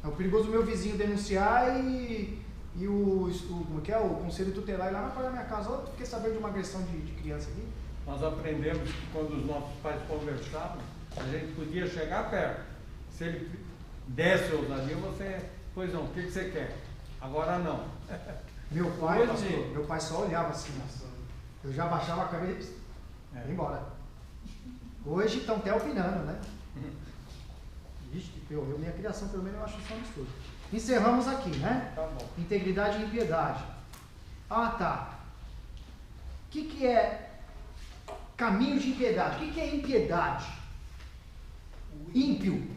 É o perigoso meu vizinho denunciar e o conselho tutelar ir lá na porta da minha casa. Eu fiquei sabendo de uma agressão de criança aqui. Nós aprendemos que quando os nossos pais conversavam, a gente podia chegar perto. Se ele desse ousadia, você, pois não, o que você quer? Agora não. Meu pai, pastor, meu pai só olhava assim, eu já baixava a cabeça e ia embora. Hoje estão até opinando, né? Vixe, minha criação, pelo menos, eu acho isso um absurdo. Encerramos aqui, né? Tá bom. Integridade e impiedade. Tá. O que é caminho de impiedade? O que é impiedade? Ímpio.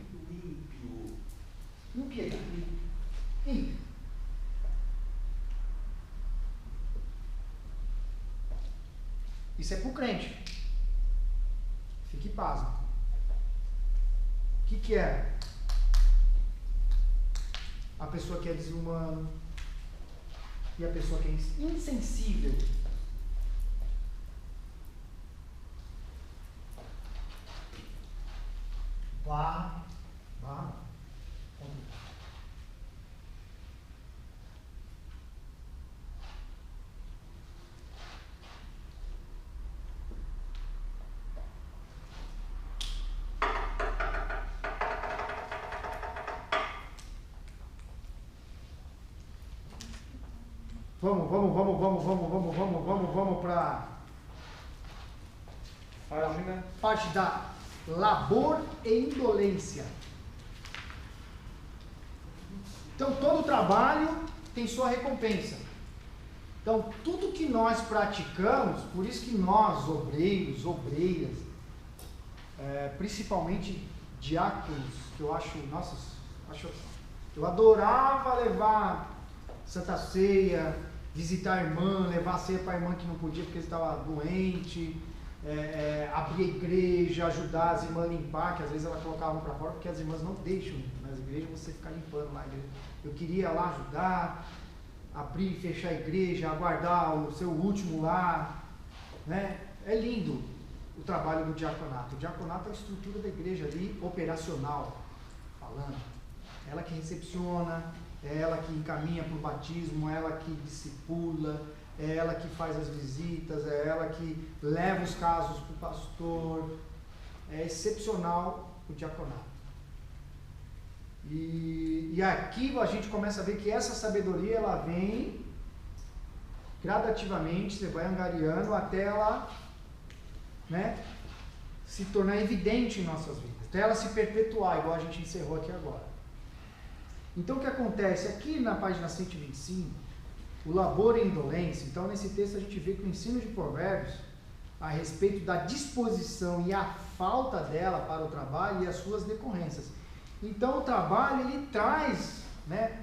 Impiedade. Ímpio. Isso é para o crente. Fique pasmo. O que é? A pessoa que é desumano e a pessoa que é insensível. Barra. Vamos para a parte da labor e indolência. Então, todo trabalho tem sua recompensa. Então, tudo que nós praticamos, por isso que nós, obreiros, obreiras, principalmente diáconos, que eu acho, eu adorava levar Santa Ceia, visitar a irmã, levar a ceia para a irmã que não podia porque estava doente, abrir a igreja, ajudar as irmãs a limpar, que às vezes ela colocava para fora porque as irmãs não deixam nas igrejas você ficar limpando lá a igreja. Eu queria lá ajudar, abrir e fechar a igreja, aguardar o seu último lá, né? É lindo o trabalho do diaconato. O diaconato é a estrutura da igreja ali, operacional, falando. Ela que recepciona, é ela que encaminha para o batismo, é ela que discipula, é ela que faz as visitas, é ela que leva os casos para o pastor. É excepcional o diaconato. E aqui a gente começa a ver que essa sabedoria ela vem gradativamente, você vai angariando até ela, né, se tornar evidente em nossas vidas, até ela se perpetuar, igual a gente encerrou aqui agora. Então o que acontece? Aqui na página 125, o labor e indolência, então nesse texto a gente vê que o ensino de Provérbios a respeito da disposição e a falta dela para o trabalho e as suas decorrências. Então o trabalho ele traz, né,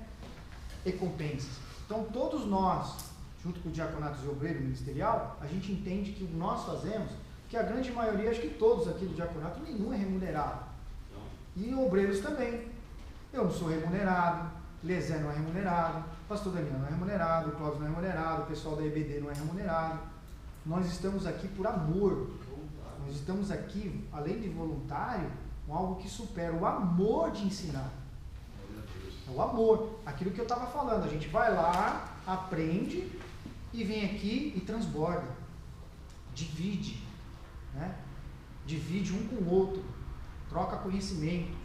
recompensas. Então todos nós, junto com o diaconato e obreiro ministerial, a gente entende que o que nós fazemos, que a grande maioria, acho que todos aqui do diaconato, nenhum é remunerado. E obreiros também. Eu não sou remunerado, Lezé não é remunerado, pastor Daniel não é remunerado, Cláudio não é remunerado, o pessoal da EBD não é remunerado. Nós estamos aqui por amor. Nós estamos aqui, além de voluntário, com algo que supera o amor de ensinar. É o amor. Aquilo que eu estava falando. A gente vai lá, aprende e vem aqui e transborda. Divide. Né? Divide um com o outro. Troca conhecimentos.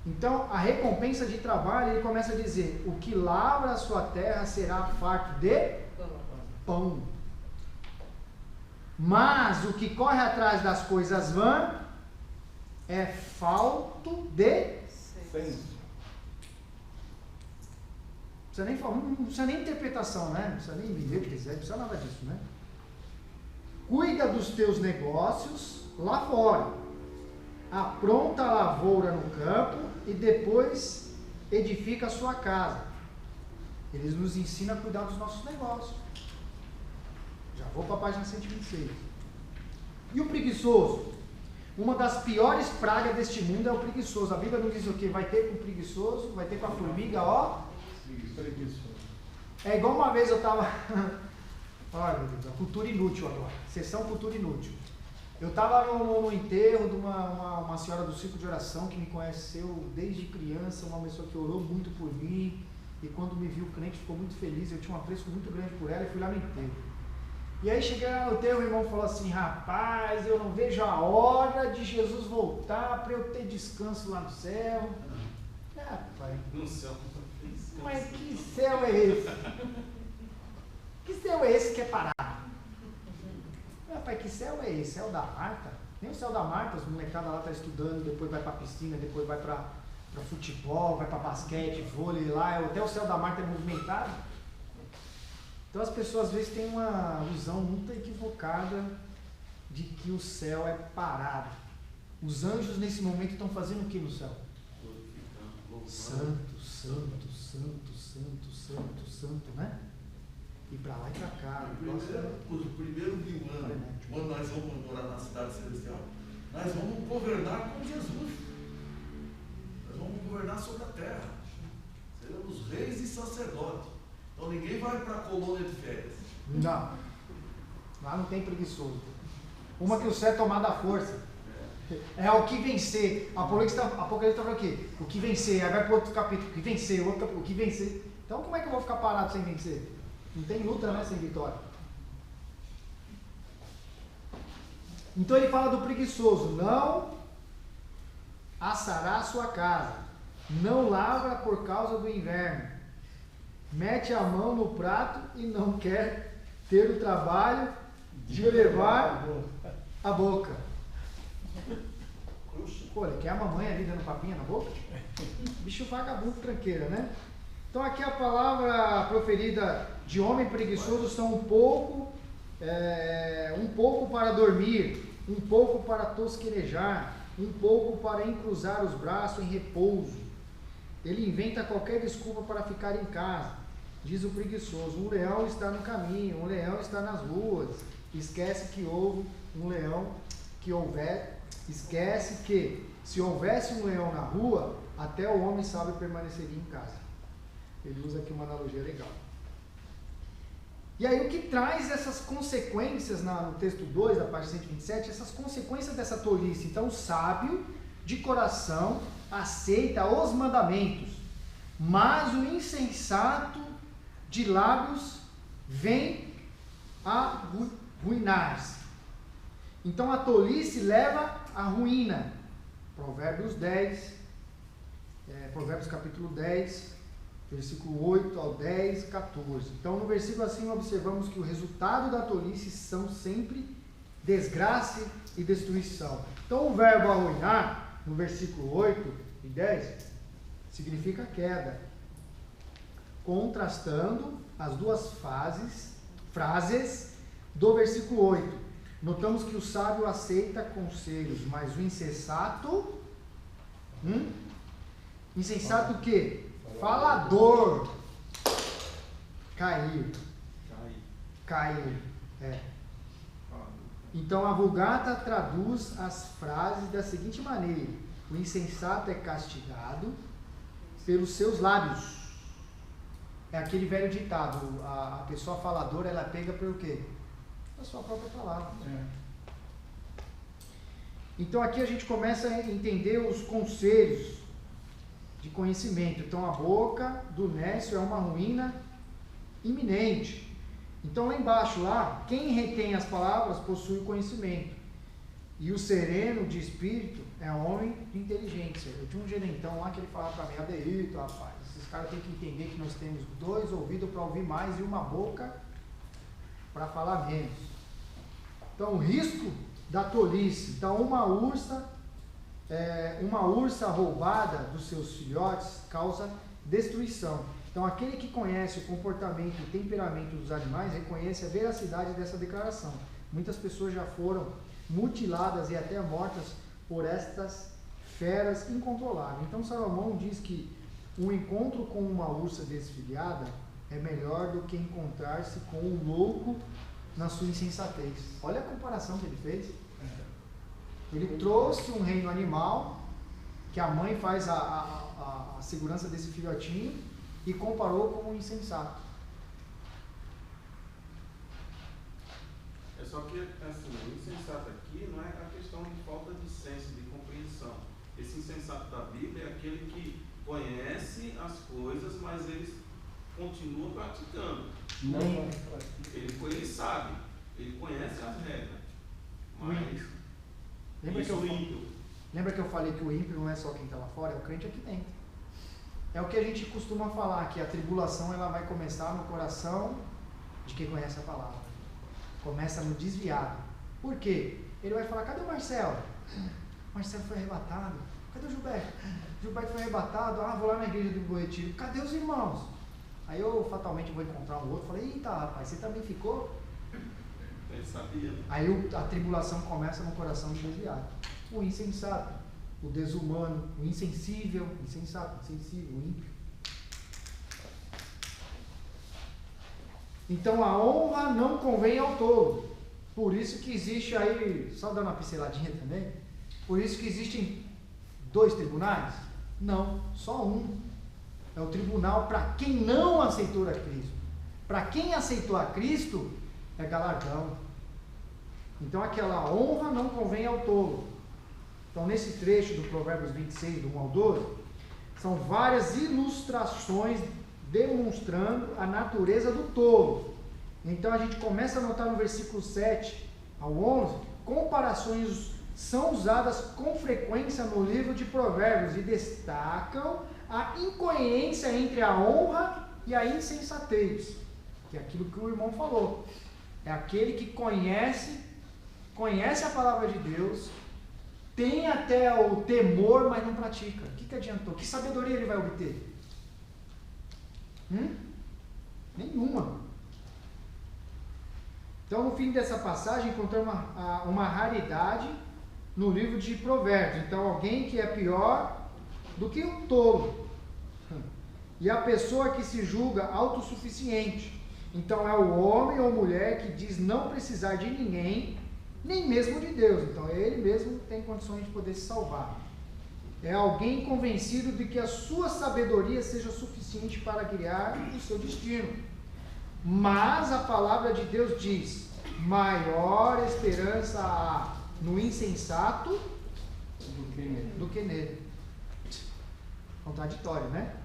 Então, a recompensa de trabalho, ele começa a dizer: o que lavra a sua terra será farto de pão. Mas o que corre atrás das coisas vãs é falto de senso. Não precisa nem interpretação, né? Não precisa nem viver o que quiser, não precisa nada disso, né? Cuida dos teus negócios lá fora. Apronta a lavoura no campo e depois edifica a sua casa. Eles nos ensinam a cuidar dos nossos negócios. Já vou para a página 126. E o preguiçoso? Uma das piores pragas deste mundo é o preguiçoso. A Bíblia não diz o quê? Vai ter com o preguiçoso, vai ter com a formiga, ó. Preguiçoso. É igual uma vez eu estava... Olha, meu Deus, cultura inútil agora. Sessão cultura inútil. Eu estava no enterro de uma senhora do círculo de oração que me conheceu desde criança, uma pessoa que orou muito por mim, e quando me viu crente ficou muito feliz, eu tinha um apreço muito grande por ela e fui lá no enterro. E aí cheguei lá no enterro, o irmão falou assim: rapaz, eu não vejo a hora de Jesus voltar para eu ter descanso lá no céu. Rapaz, No céu. mas que céu é esse? Que céu é esse que é parado? Rapaz, que céu é esse? Céu da Marta? Nem o céu da Marta, as molecadas lá estão estudando, depois vai para piscina, depois vai para futebol, vai para basquete, vôlei lá, até o céu da Marta é movimentado. Então as pessoas às vezes têm uma visão muito equivocada de que o céu é parado. Os anjos nesse momento estão fazendo o que no céu? Santo, santo, santo, santo, santo, santo, né? E para lá e para cá. O primeiro de um ano, quando nós vamos morar na cidade celestial, nós vamos governar com Jesus. Nós vamos governar sobre a terra. Seremos reis e sacerdotes. Então ninguém vai para a colônia de férias. Não. Lá não tem preguiçoso. Uma que o céu é tomado à força. É o que vencer. Apocalipse está falando o quê? O que vencer. Aí vai para outro capítulo. O que vencer. O que vencer. Então como é que eu vou ficar parado sem vencer? Não tem luta, né? Sem vitória. Então ele fala do preguiçoso. Não assará a sua casa. Não lavra por causa do inverno. Mete a mão no prato e não quer ter o trabalho de levar a boca. Pô, ele quer a mamãe ali dando papinha na boca? Bicho vagabundo, tranqueira, né? Então aqui a palavra proferida de homem preguiçoso são um pouco para dormir, um pouco para tosquenejar, um pouco para encruzar os braços em repouso. Ele inventa qualquer desculpa para ficar em casa. Diz o preguiçoso: um leão está no caminho, um leão está nas ruas. Esquece que houve um leão, esquece que se houvesse um leão na rua, até o homem sábio permaneceria em casa. Ele usa aqui uma analogia legal. E aí o que traz essas consequências no texto 2 da página 127, essas consequências dessa tolice? Então o sábio de coração aceita os mandamentos, mas o insensato de lábios vem a ruinar-se. Então a tolice leva à ruína. Provérbios capítulo 10, versículo 8 ao 10, 14. Então no versículo assim observamos que o resultado da tolice são sempre desgraça e destruição. Então o verbo arruinar, no versículo 8 e 10, significa queda, contrastando as duas frases do versículo 8. Notamos que o sábio aceita conselhos, mas o insensato, insensato o quê? Falador, cair. Então a Vulgata traduz as frases da seguinte maneira: o insensato é castigado pelos seus lábios. É aquele velho ditado: a pessoa faladora, ela pega pelo quê? A sua própria palavra. Então aqui a gente começa a entender os conselhos de conhecimento. Então a boca do nécio é uma ruína iminente. Então lá embaixo, lá, quem retém as palavras possui o conhecimento. E o sereno de espírito é homem de inteligência. Eu tinha um gerentão lá que ele falava para mim: Adeilton, rapaz, esses caras têm que entender que nós temos 2 ouvidos para ouvir mais e uma boca para falar menos. Então o risco da tolice. Então uma ursa roubada dos seus filhotes causa destruição. Então aquele que conhece o comportamento e o temperamento dos animais reconhece a veracidade dessa declaração. Muitas pessoas já foram mutiladas e até mortas por estas feras incontroláveis. Então Salomão diz que um encontro com uma ursa desfilhada é melhor do que encontrar-se com um louco na sua insensatez. Olha a comparação que ele fez. Ele trouxe um reino animal, que a mãe faz a segurança desse filhotinho, e comparou com um insensato. É só que, assim, o insensato aqui não é a questão de falta de senso, de compreensão. Esse insensato da Bíblia é aquele que conhece as coisas, mas ele continua praticando. Ele sabe, ele conhece as regras, mas Lembra que eu falei que o ímpio não é só quem está lá fora, é o crente aqui dentro. É o que a gente costuma falar, que a tribulação ela vai começar no coração de quem conhece a palavra. Começa no desviado. Por quê? Ele vai falar: cadê o Marcelo? Marcelo foi arrebatado. Cadê o Gilberto? Gilberto foi arrebatado. Vou lá na igreja do Bom Retiro. Cadê os irmãos? Aí eu fatalmente vou encontrar um outro. Falei: eita, rapaz, você também ficou? Ele sabia. Aí a tribulação começa no coração do desviado. O insensato, o desumano, o insensível, insensato, insensível, o ímpio. Então a honra não convém ao tolo. Por isso que existe aí, só dando uma pinceladinha também, por isso que existem 2 tribunais? Não, só um. É o tribunal para quem não aceitou a Cristo. Para quem aceitou a Cristo, é galardão. Então aquela honra não convém ao tolo. Então nesse trecho do Provérbios 26, do 1 ao 12, são várias ilustrações demonstrando a natureza do tolo. Então a gente começa a notar no versículo 7 ao 11, comparações são usadas com frequência no livro de Provérbios e destacam a incoerência entre a honra e a insensatez, que é aquilo que o irmão falou. É aquele que conhece a palavra de Deus, tem até o temor, mas não pratica. O que adiantou? Que sabedoria ele vai obter? Nenhuma. Então, no fim dessa passagem, encontramos uma raridade no livro de Provérbios. Então, alguém que é pior do que um tolo. E a pessoa que se julga autossuficiente. Então, é o homem ou mulher que diz não precisar de ninguém, nem mesmo de Deus. Então, ele mesmo tem condições de poder se salvar. É alguém convencido de que a sua sabedoria seja suficiente para guiar o seu destino. Mas a palavra de Deus diz: maior esperança há no insensato do que nele. Contraditório, né?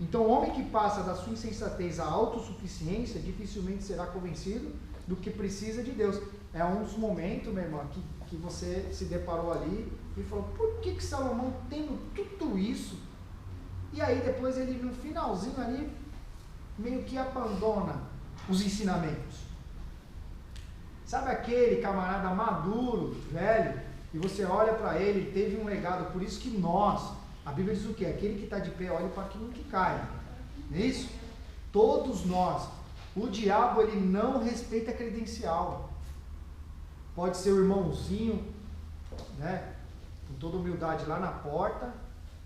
Então, o homem que passa da sua insensatez à autossuficiência dificilmente será convencido do que precisa de Deus. É um dos momentos, meu irmão, que você se deparou ali e falou: por que Salomão, tendo tudo isso, e aí depois ele no finalzinho ali meio que abandona os ensinamentos? Sabe aquele camarada maduro, velho, e você olha para ele teve um legado. Por isso que nós, a Bíblia diz o quê? Aquele que está de pé, olha para aquilo que cai. Não é isso? Todos nós. O diabo, ele não respeita credencial. Pode ser o irmãozinho, né, com toda humildade lá na porta,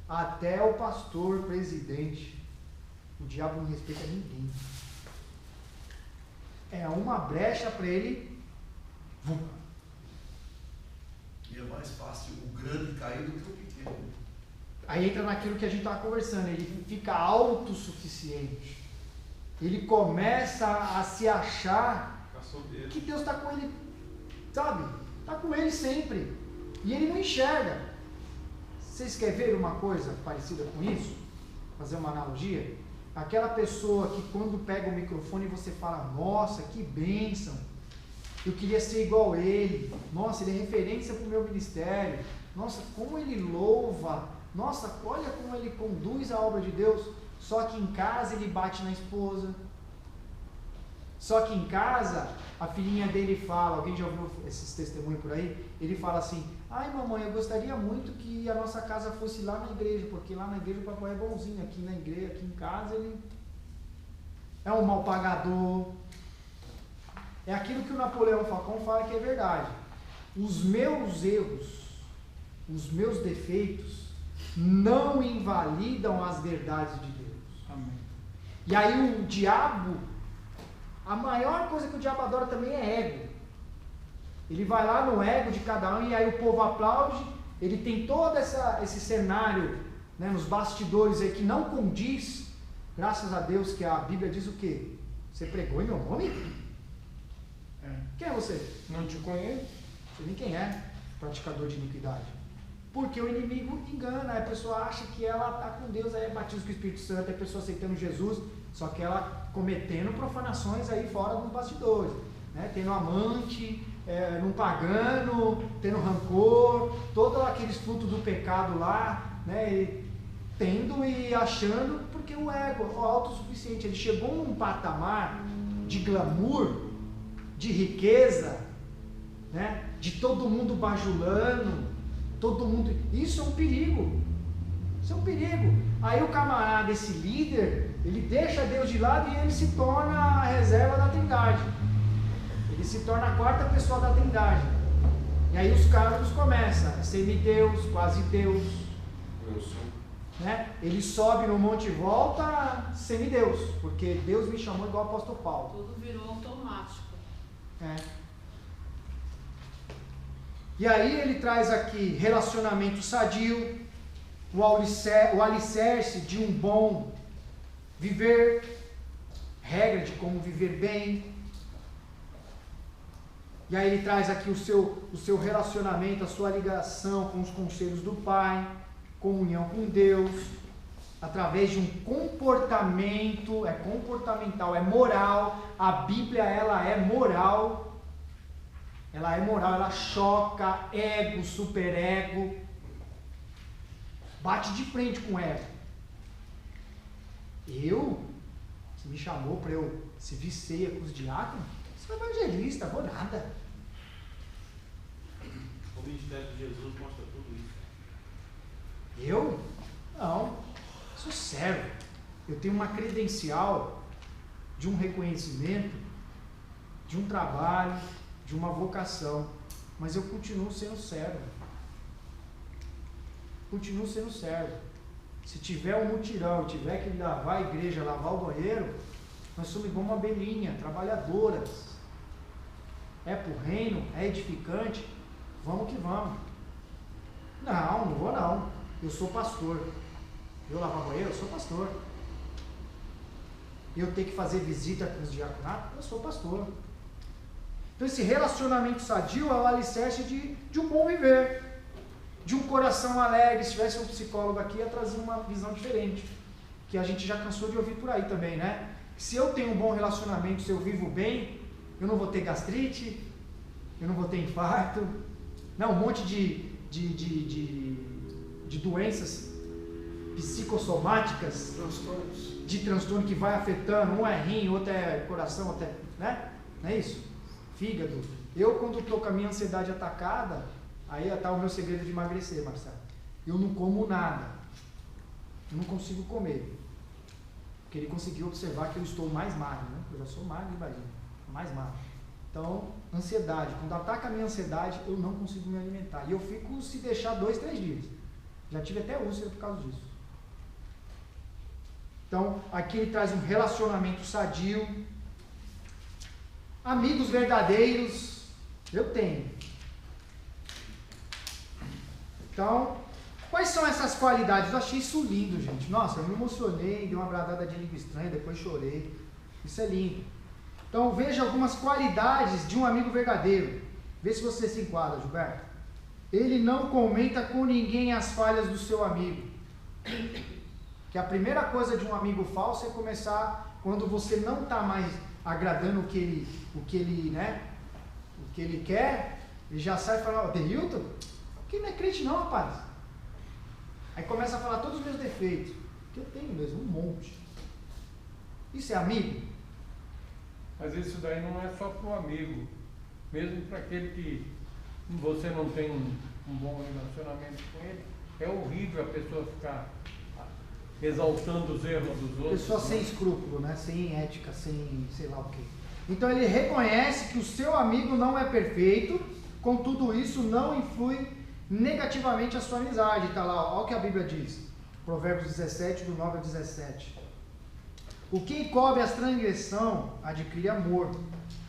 até o pastor, presidente. O diabo não respeita ninguém. É uma brecha para ele. E é mais fácil o grande cair do que o pequeno. Aí entra naquilo que a gente estava conversando, ele fica autossuficiente. Ele começa a se achar que Deus está com ele, sabe? Está com ele sempre. E ele não enxerga. Vocês querem ver uma coisa parecida com isso? fazer uma analogia, aquela pessoa que quando pega o microfone você fala, nossa, que bênção, eu queria ser igual a ele, nossa, ele é referência para o meu ministério, nossa, como ele louva, nossa, olha como ele conduz a obra de Deus, só que em casa ele bate na esposa, só que em casa a filhinha dele fala, alguém já ouviu esses testemunhos por aí? Ele fala assim, ai mamãe, eu gostaria muito que a nossa casa fosse lá na igreja, porque lá na igreja o papai é bonzinho, aqui na igreja, aqui em casa ele é um mal pagador. É aquilo que o Napoleão Facon fala que é verdade. Os meus erros, os meus defeitos, não invalidam as verdades de Deus. Amém. E aí o diabo, a maior coisa que o diabo adora também é ego. Ele vai lá no ego de cada um e aí o povo aplaude. Ele tem todo esse cenário, né, nos bastidores aí que não condiz. Graças a Deus que a Bíblia diz o quê? Você pregou em meu nome? Quem é você? Não te conheço. Você nem quem é, praticador de iniquidade. Porque o inimigo engana, a pessoa acha que ela está com Deus, aí é batismo com o Espírito Santo, é a pessoa aceitando Jesus, só que ela cometendo profanações aí fora dos bastidores, né? Tendo amante, num pagano, tendo rancor, todos aqueles frutos do pecado lá, né? E tendo e achando, porque o ego, o autossuficiente, ele chegou num patamar de glamour, de riqueza, né? De todo mundo bajulando, todo mundo. Isso é um perigo. Isso é um perigo. Aí o camarada, esse líder, ele deixa Deus de lado e ele se torna a reserva da Trindade. Ele se torna a quarta pessoa da Trindade. E aí os cargos começam, semideus, quase Deus. Né? Ele sobe no monte e volta semideus, porque Deus me chamou igual o apóstolo Paulo. Tudo virou automático. E aí ele traz aqui relacionamento sadio, o alicerce de um bom viver, regra de como viver bem. E aí ele traz aqui o seu relacionamento, a sua ligação com os conselhos do Pai, comunhão com Deus, através de um comportamento, é comportamental, é moral. A Bíblia, ela é moral. Ela é moral, ela choca ego, superego, bate de frente com o ego. Você me chamou para eu servir ceia com os diáconos? Sou evangelista, vou nada. O ministério de Jesus mostra tudo isso. Eu? Não, sou servo. Eu tenho uma credencial de um reconhecimento, de um trabalho, de uma vocação, mas eu continuo sendo servo. Continuo sendo servo. Se tiver um mutirão, tiver que lavar a igreja, lavar o banheiro, nós somos igual uma abelhinha, trabalhadoras. É pro reino, é edificante, vamos que vamos. Não vou não. Eu sou pastor. Eu lavar banheiro, eu sou pastor. Eu tenho que fazer visita com os diaconatos, eu sou pastor. Então esse relacionamento sadio é o alicerce de um bom viver, de um coração alegre. Se tivesse um psicólogo aqui, ia trazer uma visão diferente, que a gente já cansou de ouvir por aí também, né? Se eu tenho um bom relacionamento, se eu vivo bem, eu não vou ter gastrite, eu não vou ter infarto, não, um monte de doenças psicossomáticas, de transtorno que vai afetando, um é rim, outro é coração, outro é, né? Não é isso? Fígado. Eu, quando estou com a minha ansiedade atacada, aí está o meu segredo de emagrecer, Marcelo. Eu não como nada. Eu não consigo comer. Porque ele conseguiu observar que eu estou mais magro, né? Eu já sou magro de barriga, mais magro. Então, ansiedade. Quando ataca a minha ansiedade, eu não consigo me alimentar. E eu fico, se deixar, 2-3 dias. Já tive até úlcera por causa disso. Então, aqui ele traz um relacionamento sadio. Amigos verdadeiros, eu tenho. Então, quais são essas qualidades? Eu achei isso lindo, gente. Nossa, eu me emocionei, dei uma bradada de língua estranha, depois chorei. Isso é lindo. Então, veja algumas qualidades de um amigo verdadeiro. Vê se você se enquadra, Gilberto. Ele não comenta com ninguém as falhas do seu amigo. Que a primeira coisa de um amigo falso é começar quando você não está mais agradando o que ele quer, ele já sai falando, Deilton, que não é crente não, rapaz. Aí começa a falar todos os meus defeitos, que eu tenho mesmo, um monte. Isso é amigo? Mas isso daí não é só para o amigo, mesmo para aquele que você não tem um bom relacionamento com ele, é horrível a pessoa ficar exaltando os erros dos outros. Pessoa sem escrúpulo, né? Sem ética, sem sei lá o quê. Então ele reconhece que o seu amigo não é perfeito, contudo isso não influi negativamente a sua amizade. Está lá, olha o que a Bíblia diz. Provérbios 17, do 9 ao 17. O que encobre a transgressão adquire amor,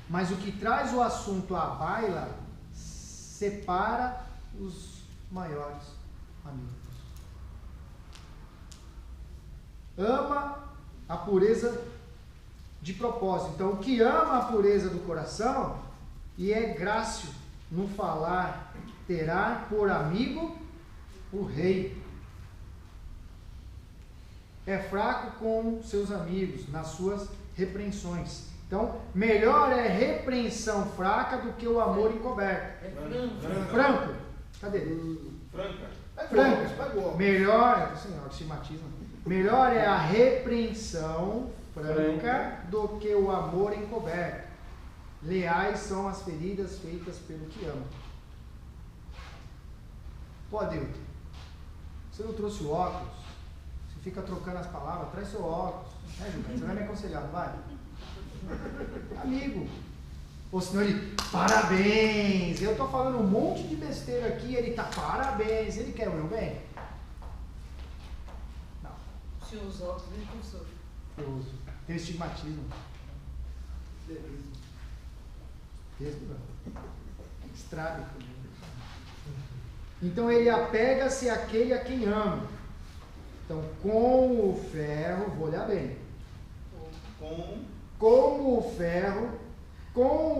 mas o que traz o assunto à baila separa os maiores amigos. Ama a pureza de propósito. Então, o que ama a pureza do coração e é grácil no falar, terá por amigo o rei. É fraco com seus amigos nas suas repreensões. Então, melhor é repreensão fraca do que o amor encoberto. Franco. Cadê? Franco. Melhor, melhor é a repreensão franca do que o amor encoberto. Leais são as feridas feitas pelo que ama. Pô, Adeilton, você não trouxe o óculos? Você fica trocando as palavras, traz seu óculos. Né, Juliano? Você vai me aconselhar, não vai? Amigo. Ou senão ele, parabéns. Eu tô falando um monte de besteira aqui, ele tá, parabéns. Ele quer o meu bem? Não. O senhor usa óculos, ele pensou. Eu uso. Tem estigmatismo. Estrábico. Então ele apega-se àquele a quem ama. Então, com o ferro, vou olhar bem. Com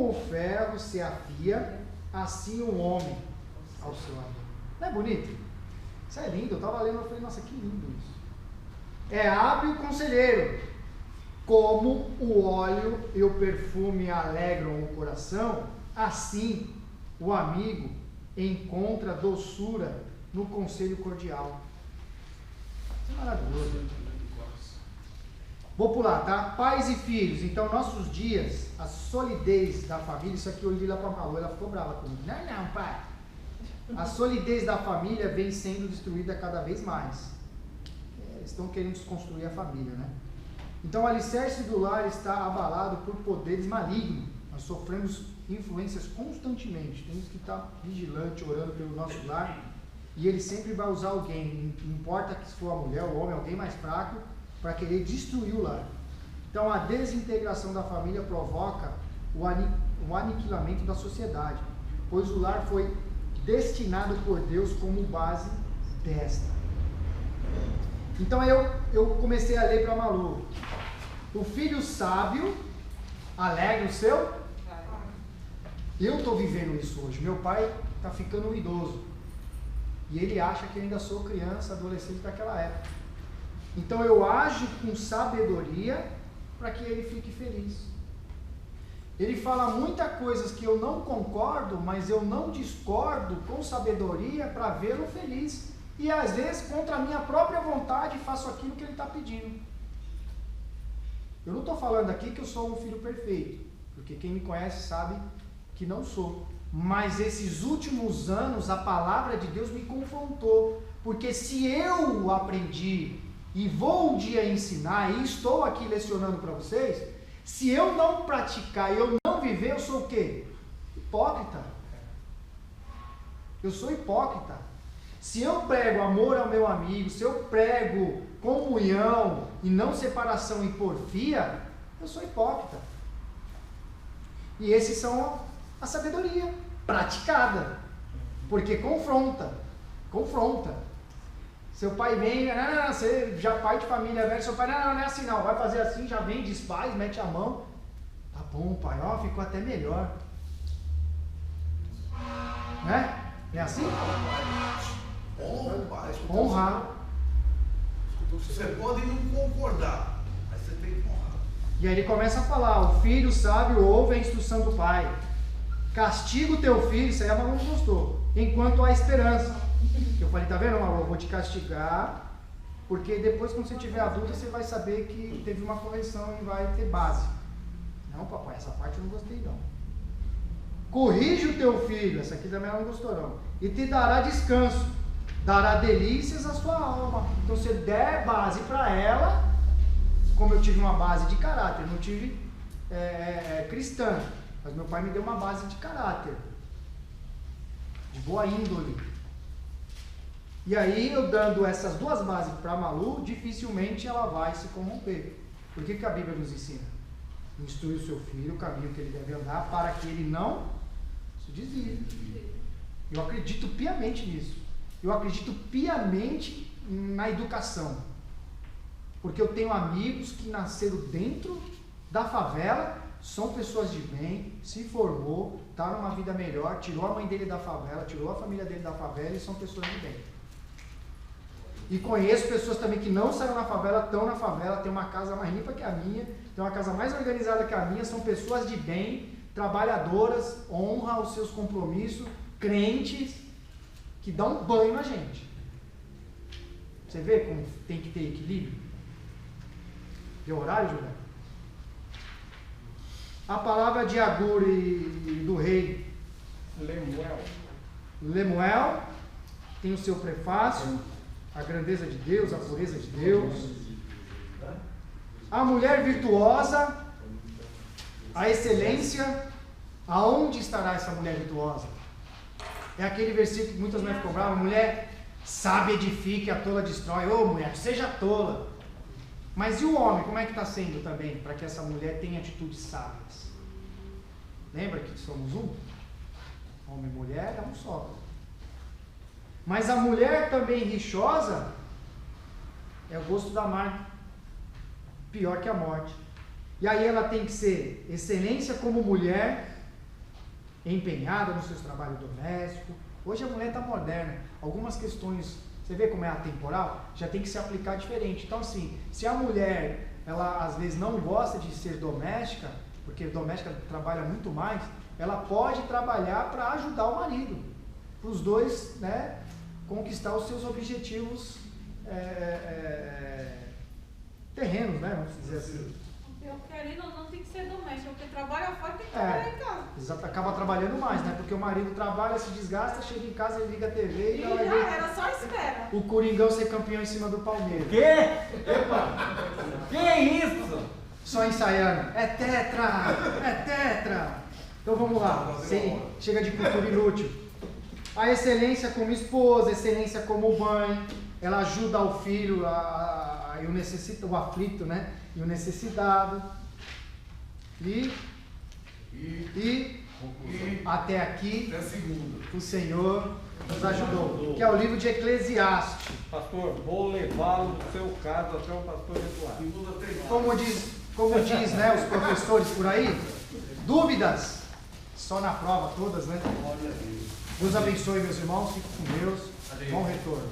o ferro se afia, assim o homem ao seu amigo. Não é bonito? Isso é lindo. Eu estava lendo e falei, nossa, que lindo isso. É hábil conselheiro. Como o óleo e o perfume alegram o coração, assim o amigo encontra doçura no conselho cordial. Isso é maravilhoso. Vou pular, tá? Pais e filhos. Então, nossos dias, a solidez da família, isso aqui eu li lá para a Malu, ela ficou brava comigo. Não, pai. A solidez da família vem sendo destruída cada vez mais. Eles estão querendo desconstruir a família, né? Então, o alicerce do lar está abalado por poderes malignos. Nós sofremos influências constantemente. Temos que estar vigilante, orando pelo nosso lar. E ele sempre vai usar alguém, não importa que se for a mulher, o homem, alguém mais fraco, para querer destruir o lar. Então, a desintegração da família provoca o aniquilamento da sociedade, pois o lar foi destinado por Deus como base desta. Então, eu comecei a ler para a Malu. O filho sábio alegra o seu. Eu estou vivendo isso hoje. Meu pai está ficando idoso. E ele acha que eu ainda sou criança, adolescente daquela época. Então eu ajo com sabedoria para que ele fique feliz. Ele fala muitas coisas que eu não concordo, mas eu não discordo com sabedoria para vê-lo feliz. E às vezes, contra a minha própria vontade, faço aquilo que ele está pedindo. Eu não estou falando aqui que eu sou um filho perfeito, porque quem me conhece sabe que não sou. Mas esses últimos anos, a palavra de Deus me confrontou. Porque se eu aprendi e vou um dia ensinar, e estou aqui lecionando para vocês, se eu não praticar e eu não viver, eu sou o quê? Hipócrita. Eu sou hipócrita. Se eu prego amor ao meu amigo, se eu prego comunhão e não separação e porfia, eu sou hipócrita. E esses são a sabedoria praticada, porque confronta. Seu pai vem, não, você já pai de família velho, seu pai, não é assim não, vai fazer assim, já vem, desfaz, mete a mão. Tá bom, pai, ó, ficou até melhor. Né? Não é assim? Honrar. Você pode não concordar, mas você tem que honrar. E aí ele começa a falar, o filho sábio ouve a instrução do pai. Castiga o teu filho, isso aí a Malu não gostou, enquanto há esperança. Eu falei, tá vendo, Malu, eu vou te castigar, porque depois quando você tiver adulto, você vai saber que teve uma correção e vai ter base. Não, papai, essa parte eu não gostei não. Corrige o teu filho, essa aqui também ela não gostou não, e te dará descanso, dará delícias à sua alma. Então se der base para ela, como eu tive uma base de caráter, eu não tive cristã, mas meu pai me deu uma base de caráter, de boa índole. E aí eu dando essas duas bases para a Malu, dificilmente ela vai se corromper. Por que a Bíblia nos ensina? Instrui o seu filho o caminho que ele deve andar, para que ele não se desvie. Eu acredito piamente nisso. Eu acredito piamente na educação. Porque eu tenho amigos que nasceram dentro da favela, são pessoas de bem, se formou, está numa vida melhor, tirou a mãe dele da favela, tirou a família dele da favela e são pessoas de bem. E conheço pessoas também que não saíram na favela, estão na favela, tem uma casa mais limpa que a minha, tem uma casa mais organizada que a minha, são pessoas de bem, trabalhadoras, honram os seus compromissos, crentes, que dão um banho na gente. Você vê como tem que ter equilíbrio? Deu horário, Juliano? A palavra de Agur e do rei Lemuel tem o seu prefácio, a grandeza de Deus, a pureza de Deus. A mulher virtuosa, a excelência. Aonde estará essa mulher virtuosa? É aquele versículo que muitas mulheres ficam bravas. Mulher sábia edifica e a tola destrói. Ô mulher, seja tola. Mas e o homem, como é que está sendo também? Para que essa mulher tenha atitudes sábias. Lembra que somos um? Homem e mulher é um só. Mas a mulher também rixosa é o gosto da amarga, pior que a morte. E aí ela tem que ser excelência como mulher, empenhada nos seus trabalhos domésticos. Hoje a mulher está moderna. Algumas questões, você vê como é atemporal, já tem que se aplicar diferente. Então assim, se a mulher, ela às vezes não gosta de ser doméstica, porque doméstica trabalha muito mais, ela pode trabalhar para ajudar o marido, para os dois, né, conquistar os seus objetivos terrenos, né, vamos dizer assim. Eu querendo ou não tem que ser doméstico, porque trabalha fora tem que trabalhar em casa. Exato, acaba trabalhando mais, né, porque o marido trabalha, se desgasta, chega em casa, ele liga a TV e já era, só espera. O Coringão ser campeão em cima do Palmeiras. Quê? Epa! Que isso? Só ensaiando. É tetra! É tetra! Então vamos lá. Chega de cultura inútil. A excelência como esposa, excelência como mãe, ela ajuda o filho, o aflito, né? E o necessitado. E até aqui o Senhor nos ajudou. Que é o livro de Eclesiastes. Pastor, vou levá-lo no seu caso até o pastor Eduardo. Como diz, né, os professores por aí, dúvidas? Só na prova todas, né? Deus abençoe, meus irmãos. Fique com Deus. Bom retorno.